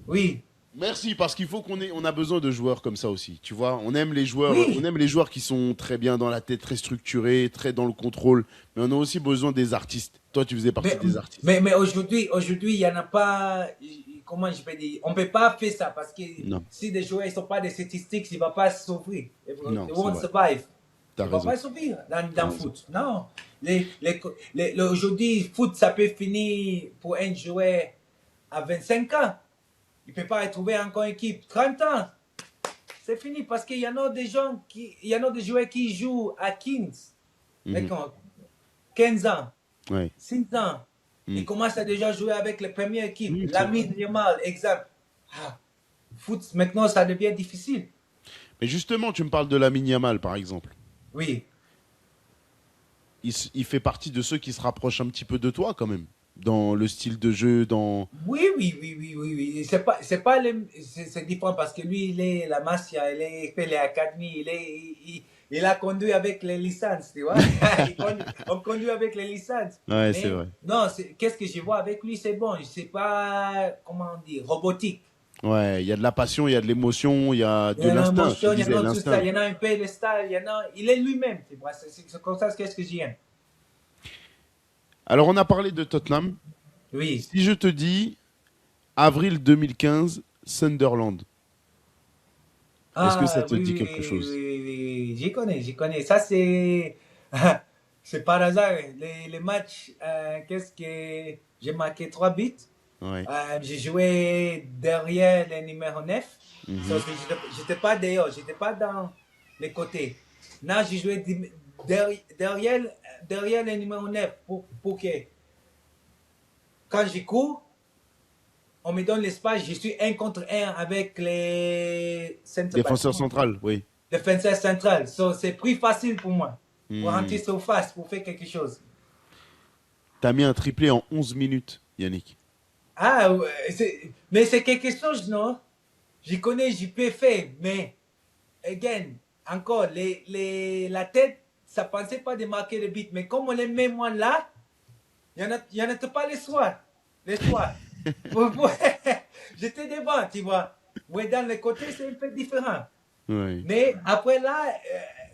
oui, Merci parce qu'il faut on a besoin de joueurs comme ça aussi. Tu vois, on oui. aime les joueurs qui sont très bien dans la tête, très structurés, très dans le contrôle. Mais on a aussi besoin des artistes. Toi, tu faisais partie Mais, des artistes. mais aujourd'hui, il n'y en a pas, comment je peux dire, on ne peut pas faire ça parce que Non, si les joueurs ne sont pas des statistiques, ils ne vont pas survivre. They non, c'est won't vrai. survive. T'as Il ne va raison. pas survivre T'as dans le raison. foot. Non. Aujourd'hui, le foot, ça peut finir pour un joueur à 25 ans. Il ne peut pas retrouver encore une équipe. 30 ans, c'est fini parce qu'il y en a des gens il y en a des joueurs qui jouent à 15, Mhm. 15 ans, Ouais. 6 ans. Il commence à déjà jouer avec les premières équipes. C'est Lamine Yamal, exemple. Ah, foot, maintenant, ça devient difficile. Mais justement, tu me parles de Lamine Yamal, par exemple. Oui. Il fait partie de ceux qui se rapprochent un petit peu de toi, quand même. Dans le style de jeu, dans... Oui. C'est différent parce que lui, il est la Masia, il fait les académies, il a conduit avec les licences, tu vois. On conduit avec les licences. Ouais, Mais c'est vrai. non, qu'est-ce que je vois avec lui, c'est bon. C'est pas, comment dire, robotique. Ouais, il y a de la passion, il y a de l'émotion, il y a Il de y en a l'instinct, tu émotion, il y en disais, a tout ça, l'instinct. il y en a un peu de style, il est lui-même, tu vois. C'est comme ça, qu'est-ce que j'aime. Alors, on a parlé de Tottenham. Oui. Si je te dis avril 2015, Sunderland, est-ce que ça Ah, te dit quelque chose? oui. J'y connais. Ça, c'est. C'est par hasard. Les matchs, qu'est-ce que. J'ai marqué 3 buts. Ouais. J'ai joué derrière le numéro 9. So, Mhm. j'étais pas dehors, j'étais pas dans les côtés. Là, j'ai joué derrière le numéro 9 pour que quand je cours, on me donne l'espace, je suis 1 contre 1 avec les centre-back. Défenseur central, oui. Défenseur central. So, c'est plus facile pour moi. Pour rentrer Hmm. surface, pour faire quelque chose. T'as mis un triplé en 11 minutes, Yannick. Ah, ouais, mais c'est quelque chose, non? Je connais, je peux faire, mais, again, encore, la tête, ça ne pensait pas de marquer le but. Mais comme on les met moi là, il n'y en a pas les soirs. Les soirs. J'étais devant, tu vois. Ouais, dans les côtés, c'est un peu différent. Ouais. Mais après là,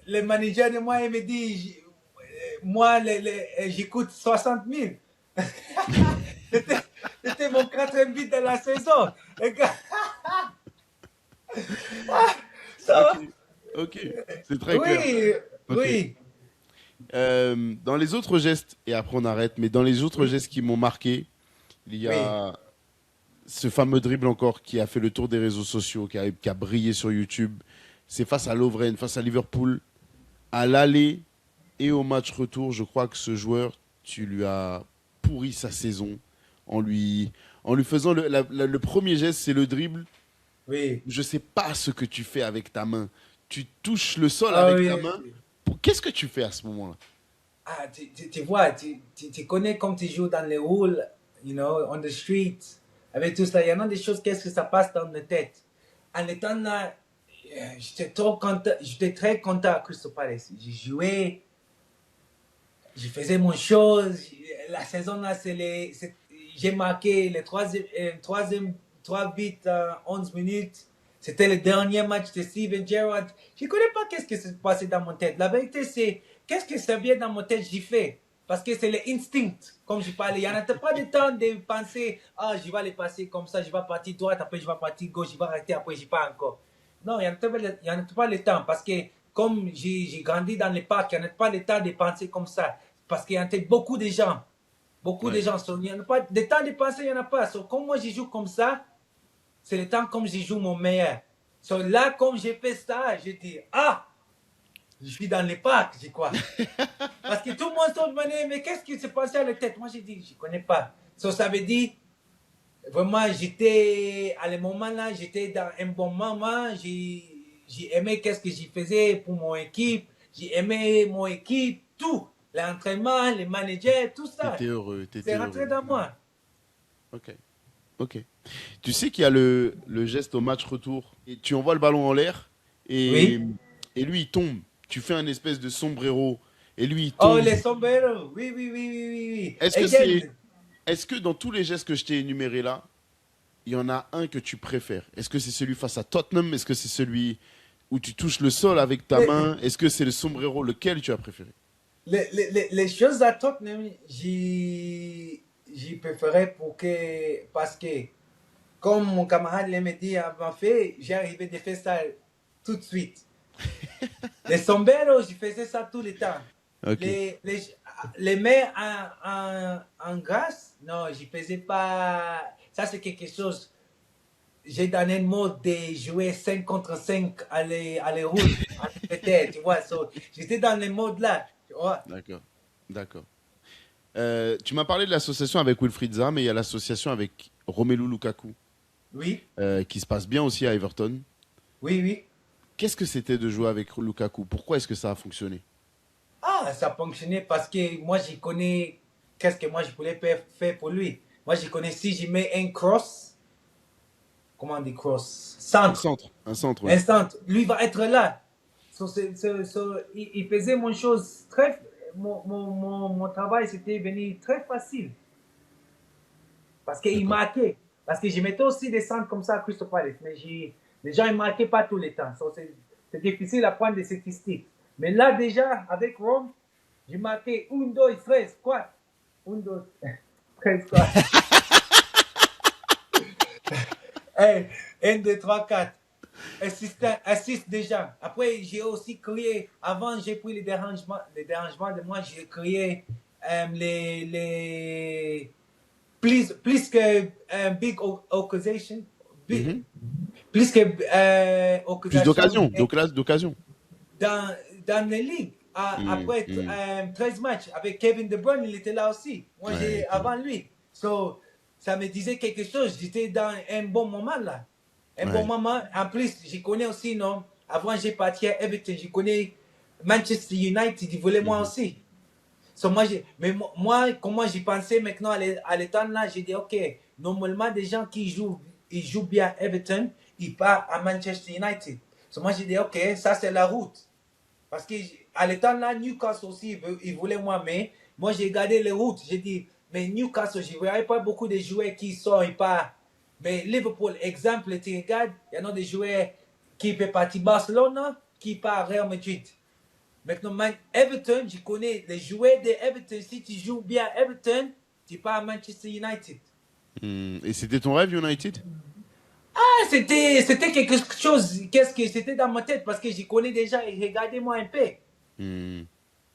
le manager de moi, il me dit, moi, j'écoute 60 000. C'était mon 4e but de la saison. Ça, Ok, ok, c'est très clair. oui, Ok. oui, Dans les autres gestes, et après on arrête, mais dans les autres oui, gestes qui m'ont marqué, il y oui, a ce fameux dribble encore qui a fait le tour des réseaux sociaux, qui a brillé sur YouTube. C'est face à Lovren, face à Liverpool, à l'aller et au match retour. Je crois que ce joueur, tu lui as pourri sa saison en lui faisant le premier geste, c'est le dribble. oui. Je sais pas ce que tu fais avec ta main. Tu touches le sol Ah avec ta oui. main. Qu'est-ce que tu fais à ce moment-là? Ah, tu vois, tu connais comme tu joues dans les halls, on the street, avec tout ça. Il y en a des choses, qu'est-ce que ça passe dans la tête. En étant là, j'étais trop content, j'étais très content à Crystal Palace. J'ai joué, je faisais mon chose. La saison là, j'ai marqué les troisième 3 buts en 11 minutes. C'était le dernier match de Steven Gerrard. Je ne connais pas qu'est-ce qui s'est passé dans mon tête. La vérité, c'est qu'est-ce que ça vient dans mon tête, j'y fais. Parce que c'est l'instinct, comme je parlais. Il n'y en a pas de temps de penser, ah, je vais aller passer comme ça, je vais partir droite, après je vais partir gauche, je vais arrêter, après je pars encore. Non, il n'y en a pas le temps. Parce que comme j'ai grandi dans les parcs, il n'y en a pas le temps de penser comme ça. Parce qu'il y a beaucoup de gens. Beaucoup de Ouais. gens. Il n'y en a pas de temps de penser, il n'y en a pas. So, comme moi, je joue comme ça, c'est le temps comme je joue mon meilleur. So, là, comme j'ai fait ça, je dis, ah, je suis dans les parcs, je crois. Parce que tout le monde se demandait, mais qu'est-ce qui s'est passé à la tête? Moi, j'ai dit, je ne connais pas. So, ça veut dire, vraiment, à le moment là, j'étais dans un bon moment. J'ai aimé qu'est-ce que j'y faisais pour mon équipe. J'ai aimé mon équipe, tout. L'entraînement, les managers, tout ça. T'étais heureux, t'étais C'est rentré heureux. dans moi. Ok, ok. Tu sais qu'il y a le geste au match retour. Et tu envoies le ballon en l'air et, Oui. et lui il tombe. Tu fais un espèce de sombrero et lui il Oh, tombe. les sombreros. Oui. Est-ce que Again. c'est, est-ce que dans tous les gestes que je t'ai énumérés là, il y en a un que tu préfères? Est-ce que c'est celui face à Tottenham? Est-ce que c'est celui où tu touches le sol avec ta Les, main? Est-ce que c'est le sombrero? Lequel tu as préféré? les choses à Tottenham, j'y préférais parce que, comme mon camarade m'a dit avant fait, j'ai arrivé de faire ça tout de suite. Les sombreros, je faisais ça tout le temps. Ok. Les mains en grâce, non, je faisais pas. Ça, c'est quelque chose. J'ai donné le mot de jouer 5 contre 5 à les roules, en Angleterre, tu vois. So, j'étais dans le mode là. Tu vois. D'accord. D'accord. Tu m'as parlé de l'association avec Wilfried Zaha, mais il y a l'association avec Romelu Lukaku, Oui, qui se passe bien aussi à Everton. oui, oui. Qu'est-ce que c'était de jouer avec Lukaku? Pourquoi est-ce que ça a fonctionné? Ah, ça fonctionnait parce que moi, je connais qu'est-ce que moi je voulais faire pour lui. Moi, je connais si je mets un cross, comment on dit cross? Centre, Un centre, ouais. un centre, lui va être là. Il faisait mon chose très. Mon travail, c'était venu très facile. Parce qu'il D'accord. marquait. Parce que je mettais aussi des centres comme ça à Crystal Palace. Mais les gens ne marquaient pas tous les temps. C'est difficile à prendre des statistiques. Mais là, déjà, avec Rome, j'ai marqué 1, 2, 13, 4. 1, 2, 13, 4. Hey, 1, 2, 3, 4. Assist déjà. Après, j'ai aussi créé, avant j'ai pris les dérangements de moi, j'ai créé plus que big accusation, Mhm. plus que Plus accusation d'occasion. dans, dans les ligues. Mhm, Après mhm. 13 matchs avec Kevin De Bruyne, il était là aussi. Moi, Ouais, j'ai c'est vrai. avant lui. So, ça me disait quelque chose. J'étais dans un bon moment là. Un bon Ouais. moment. En plus, je connais aussi, non. Avant, j'ai parti à Everton. Je connais Manchester United. Ils voulaient moi Mhm. aussi. So, mais moi, comment j'y pensais maintenant à l'état là, j'ai dit, OK, normalement, des gens qui ils jouent bien à Everton, ils partent à Manchester United. So, moi, j'ai dit, OK, ça, c'est la route. Parce qu'à l'état là, Newcastle aussi, ils voulaient moi, mais moi, j'ai gardé les routes. J'ai dit, mais Newcastle, je ne verrais pas beaucoup de joueurs qui sortent et pas. Mais Liverpool, exemple, tu regardes, il y en a des joueurs qui peuvent partir Barcelone, qui partent Real Madrid. Maintenant, Everton, je connais les joueurs de Everton. Si tu joues bien à Everton, tu pars à Manchester United. Et c'était ton rêve, United? Ah, c'était quelque chose, qu'est-ce que c'était dans ma tête parce que je connais déjà et regardez-moi un peu. Hmm,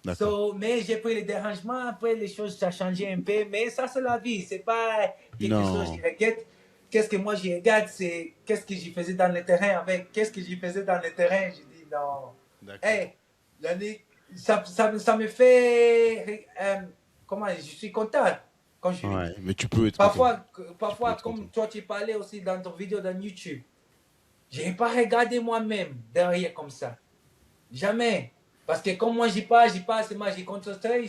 d'accord. So, mais j'ai pris les dérangements, après les choses, ça a changé un peu, mais ça c'est la vie, c'est pas quelque chose que Non. je regrette. Qu'est-ce que moi je regarde, c'est qu'est-ce que je faisais dans le terrain avec, qu'est-ce que je faisais dans le terrain, je dis non. D'accord. Hey, l'année, ça me fait, comment, je suis content quand je vis. Ouais, mais tu peux être content. Tu peux Parfois, être content. comme toi tu parlais aussi dans ton vidéo dans YouTube, je n'ai pas regardé moi-même derrière comme ça. Jamais. Parce que comme moi, j'y pas, c'est moi, j'y concentré,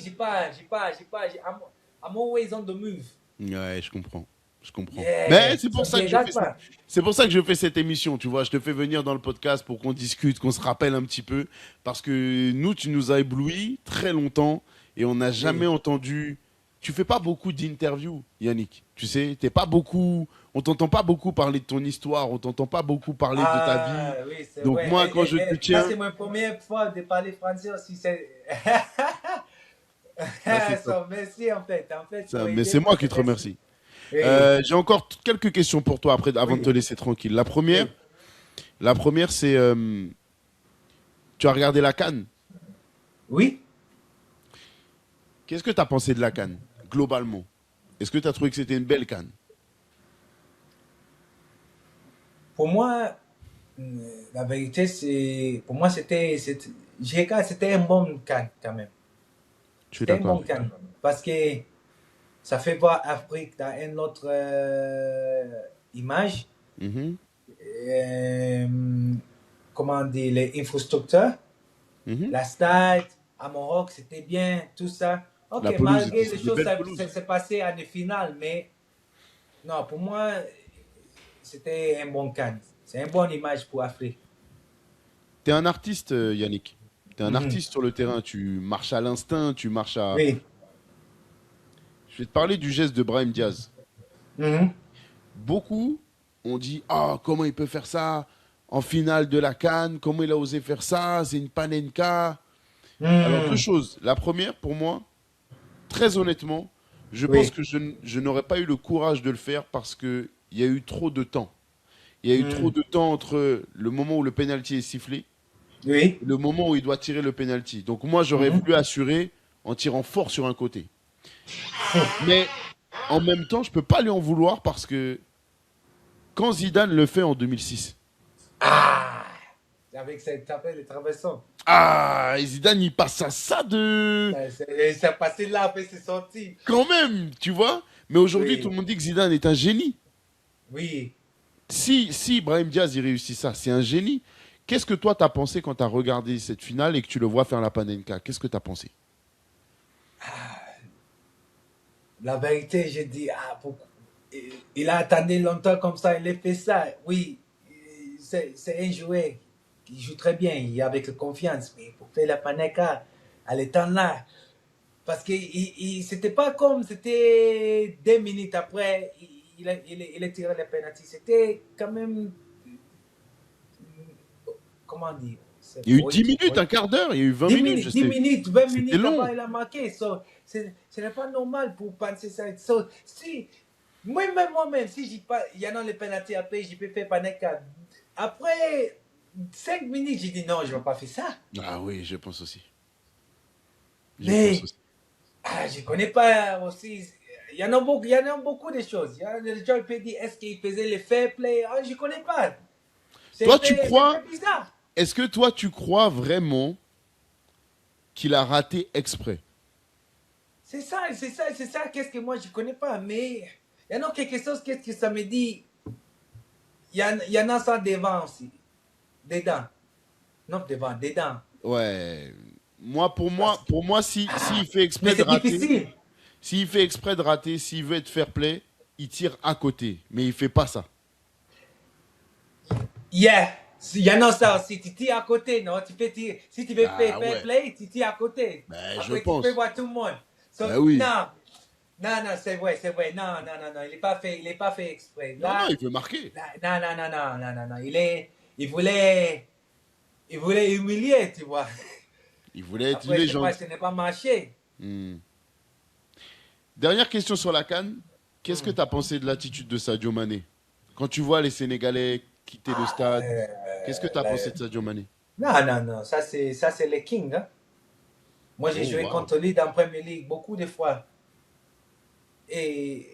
I'm always on the move. Ouais, je comprends. Je comprends. Mais Yeah. c'est pour Ça, je ça que je regarde fais pas. c'est pour ça que je fais cette émission, tu vois. Je te fais venir dans le podcast pour qu'on discute, qu'on se rappelle un petit peu. Parce que nous, tu nous as éblouis très longtemps et on n'a jamais Oui. entendu. Tu fais pas beaucoup d'interviews, Yannick. Tu sais, t'es pas beaucoup. On t'entend pas beaucoup parler de ton histoire, on t'entend pas beaucoup parler de ta vie. Ah, oui, c'est Donc vrai. moi, quand je te Là, tiens, c'est ma première fois de parler français aussi. ça c'est top. So, merci en fait. En fait, pour Mais c'est aider, moi qui te merci. remercie. Oui, J'ai encore quelques questions pour toi après, avant de te oui, laisser tranquille. oui. La première, c'est tu as regardé la CAN. Oui, Qu'est-ce que tu as pensé de la CAN, globalement? Est-ce que tu as trouvé que c'était une belle CAN? pour moi, la vérité, c'est. Pour moi, c'était un bon can quand même. Je suis C'était un d'accord bon avec toi. can. Parce que ça fait voir l'Afrique dans une autre image. Mhm, Euh, comment dire, les infrastructures, mhm. la stade, à Maroc, c'était bien, tout ça. Ok, La pelouse, malgré les c'est de choses, belles ça pelouses. s'est passé à des finales, mais non, pour moi, c'était un bon can. C'est une bonne image pour l'Afrique. Tu es un artiste, Yannick. Tu es un Mhm. artiste sur le terrain. Tu marches à l'instinct, tu marches à. Oui. Je vais te parler du geste de Brahim Diaz. Mhm. Beaucoup ont dit: ah, comment il peut faire ça en finale de la CAN? Comment il a osé faire ça? C'est une panenka. Alors, deux Mhm. choses. La première, pour moi, très honnêtement, je pense Oui. que je n'aurais pas eu le courage de le faire parce qu'il y a eu trop de temps. Il y a eu trop Mhm. de temps entre le moment où le penalty est sifflé Oui. et le moment où il doit tirer le penalty. Donc moi, j'aurais Mhm. voulu assurer en tirant fort sur un côté. Mais en même temps, je peux pas lui en vouloir parce que quand Zidane le fait en 2006, Ah, avec cette tapette, les traversons. Ah, et Zidane, il passe à ça de... C'est passé là, après c'est sorti. Quand même, tu vois. Mais aujourd'hui, tout Oui, le monde dit que Zidane est un génie. oui. Si Brahim Diaz, il réussit ça, c'est un génie. Qu'est-ce que toi, t'as pensé quand t'as regardé cette finale et que tu le vois faire la Panenka? Qu'est-ce que t'as pensé? La vérité, j'ai dit, il a attendu longtemps comme ça, il a fait ça. Oui, c'est un joueur qui joue très bien, il est avec confiance, mais pour faire la Panenka, à l'état là, parce que c'était pas comme c'était 2 minutes après, il a tiré le penalty. C'était quand même, comment dire, Il y a eu 10 oui, minutes, oui. un quart d'heure, il y a eu 20 10 minutes, je minutes, 10 sais. minutes, 20 C'était minutes avant, long. il a marqué. So, ce n'est pas normal pour penser ça. So, si, moi-même, si il y en a les pénalités après, je peux faire Panenka. Après 5 minutes, j'ai dit non, je ne vais pas faire ça. Ah oui, je pense aussi. Je pense Mais aussi. je ne connais pas aussi. Il y en a beaucoup de choses. Il y a des gens qui peuvent dire est-ce qu'il faisait le fair play. Je ne connais pas. C'est Toi, tu un crois, peu bizarre. est-ce que toi, tu crois vraiment qu'il a raté exprès? C'est ça, qu'est-ce que moi je ne connais pas. Mais il y en a quelque chose, qu'est-ce que ça me dit. Il y en a ça devant aussi. Dedans. Non, devant, dedans. Ouais. Moi, pour Parce moi, que- pour moi, s'il fait mais exprès de c'est rater, difficile. s'il veut être fair play, il tire à côté. Mais il fait pas ça. Yeah. Il y en a ça aussi. Tu tires à côté, non? Tu peux tirer. Si tu veux faire Ah fair ouais. play, tu tires à côté. Ben, je Après, tu peux pense. voir tout le monde. So, Ben oui. non. Non, non, c'est vrai, c'est vrai. Non, non, non, non. Il n'est pas fait exprès. Non, non, Là, il veut marquer. non, non, non, non, non, non, non. Il voulait humilier, tu vois. Il voulait être une Après, légende. ce n'est pas marché. Hmm. Dernière question sur la CAN. Qu'est-ce que Hmm. tu as pensé de l'attitude de Sadio Mané? Quand tu vois les Sénégalais quitter le stade, qu'est-ce que tu as pensé de Sadio Mané? Non, non, non. Ça, c'est le King, hein. Moi, j'ai Oh, joué waouh. contre lui dans la Premier League beaucoup de fois. Et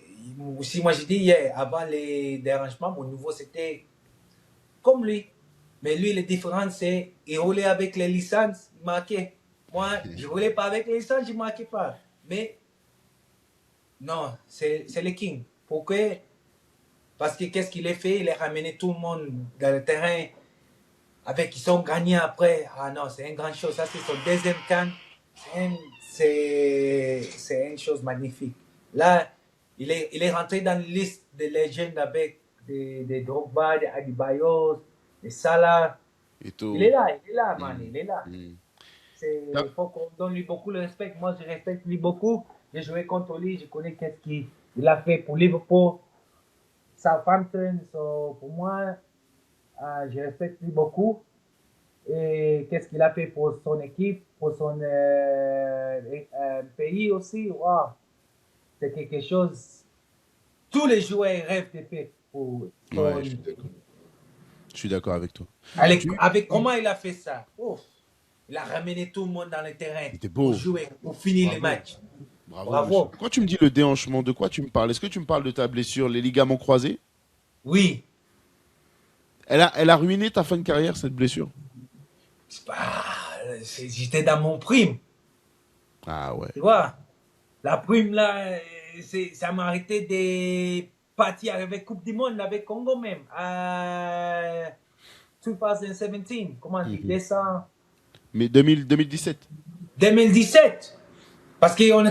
aussi, moi, j'ai dit hier, avant les dérangements, mon nouveau, c'était comme lui. Mais lui, la différence, c'est qu'il roulait avec les licences, il marquait. Moi, je roulais pas avec les licences, je ne marquais pas. Mais non, c'est le King. Pourquoi? Parce que qu'est-ce qu'il a fait? Il a ramené tout le monde dans le terrain avec ils sont gagnés après. Ah non, c'est une grande chose. Ça, c'est son deuxième can. C'est une chose magnifique. Là, il est rentré dans la liste des légendes avec des Drogba, des Adebayor, des Salah. Il est Eto'o. là, il est là, man, Hmm. il est là. Hmm. Il faut qu'on donne lui beaucoup de respect. Moi, je respecte lui beaucoup. J'ai joué contre lui, je connais qu'est-ce qu'il a fait pour Liverpool, Southampton. So, pour moi, je respecte lui beaucoup. Et qu'est-ce qu'il a fait pour son équipe, pour son pays aussi. Wow. C'est quelque chose. Tous les joueurs rêvent de faire pour Ouais, son. je suis d'accord. Je suis d'accord avec toi. Avec comment il a fait ça? Ouf. Il a ramené tout le monde dans le terrain C'était pour beau. jouer, pour finir le Bravo. match. Bravo, monsieur. Bravo. Quand tu me dis le déhanchement, de quoi tu me parles? Est-ce que tu me parles de ta blessure, les ligaments croisés? Oui. Elle a ruiné ta fin de carrière, cette blessure? J'étais dans mon prime. Ah ouais. Tu vois? La prime là, ça m'a arrêté de partir avec Coupe du Monde avec Congo même. 2017. Comment dire? Mhm. Décembre Mais 2017. 2017. Parce qu'on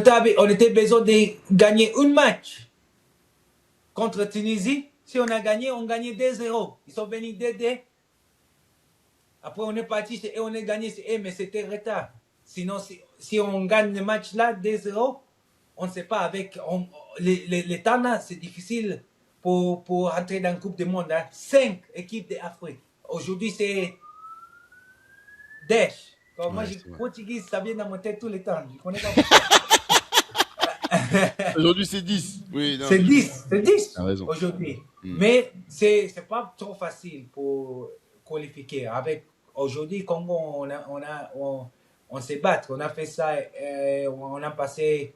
était besoin de gagner un match contre Tunisie. Si on a gagné, on gagnait 2-0. Ils sont venus d'aider. Après, on est parti et on a gagné, mais c'était retard. Sinon, si on gagne le match là, 2-0, on ne sait pas. Les temps là, c'est difficile pour entrer dans la Coupe du Monde. 5 équipes d'Afrique. Aujourd'hui, c'est Dash. Comme moi, Ouais, je c'est vrai. portugais, ça vient dans mon tête tout le temps. Je connais pas Aujourd'hui, c'est 10. Oui, non, C'est mais 10, c'est 10 t'as raison. aujourd'hui. Mm. Mais c'est pas trop facile pour qualifier. Avec aujourd'hui, Congo, on se bat. On a fait ça, on a passé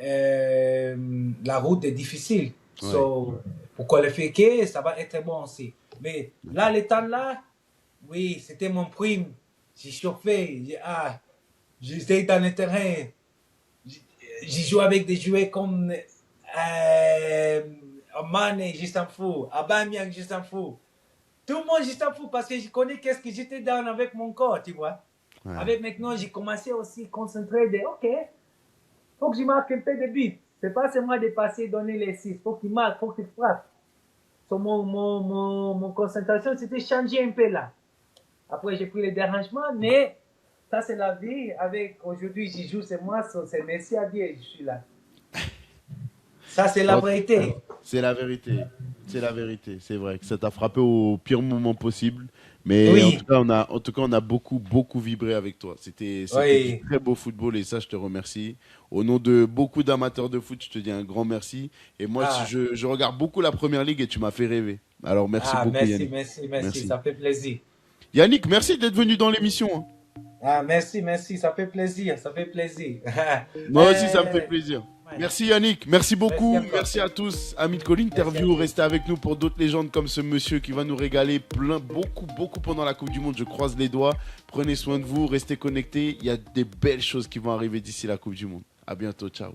la route est difficile. Ouais. So, pour qualifier, ça va être bon aussi. Mais là, le temps là, Oui, c'était mon prime. J'ai chauffé. J'étais dans le terrain. J'ai j'ai joué avec des joueurs comme Mane, juste en fou. Aubameyang, juste en fou. Tout le monde, juste en fou parce que je connais qu'est-ce que j'étais dans avec mon corps, tu vois. Ouais. Avec maintenant, j'ai commencé aussi à concentrer de, OK, faut que je marque un peu de buts. C'est pas seulement de passer, donner les 6. Faut qu'il marque, faut qu'il frappe. So, mon concentration, c'était changé un peu là. Après, j'ai pris les dérangements, mais ça, c'est la vie. Avec aujourd'hui, j'y joue, c'est moi, c'est merci à Dieu, je suis là. Ça, c'est la Bon, vérité. c'est la vérité. C'est la vérité. C'est vrai que ça t'a frappé au pire moment possible. Mais Oui, en tout cas, on a beaucoup, beaucoup vibré avec toi. C'était du oui. très beau football et ça, je te remercie. Au nom de beaucoup d'amateurs de foot, je te dis un grand merci. Et moi, Ah, je regarde beaucoup la première ligue et tu m'as fait rêver. Alors, merci beaucoup, merci, Yannick. merci, merci. Merci. Ça fait plaisir. Yannick, merci d'être venu dans l'émission, hein. Merci, merci. Ça fait plaisir, ça fait plaisir. Moi aussi, ça me fait plaisir. Ouais. Merci Yannick, merci Merci beaucoup, encore. merci à tous, amis de Call Merci à Interview, tous. restez avec nous pour d'autres légendes comme ce monsieur qui va nous régaler beaucoup, beaucoup pendant la Coupe du Monde, je croise les doigts, prenez soin de vous, restez connectés, il y a des belles choses qui vont arriver d'ici la Coupe du Monde. À bientôt, ciao.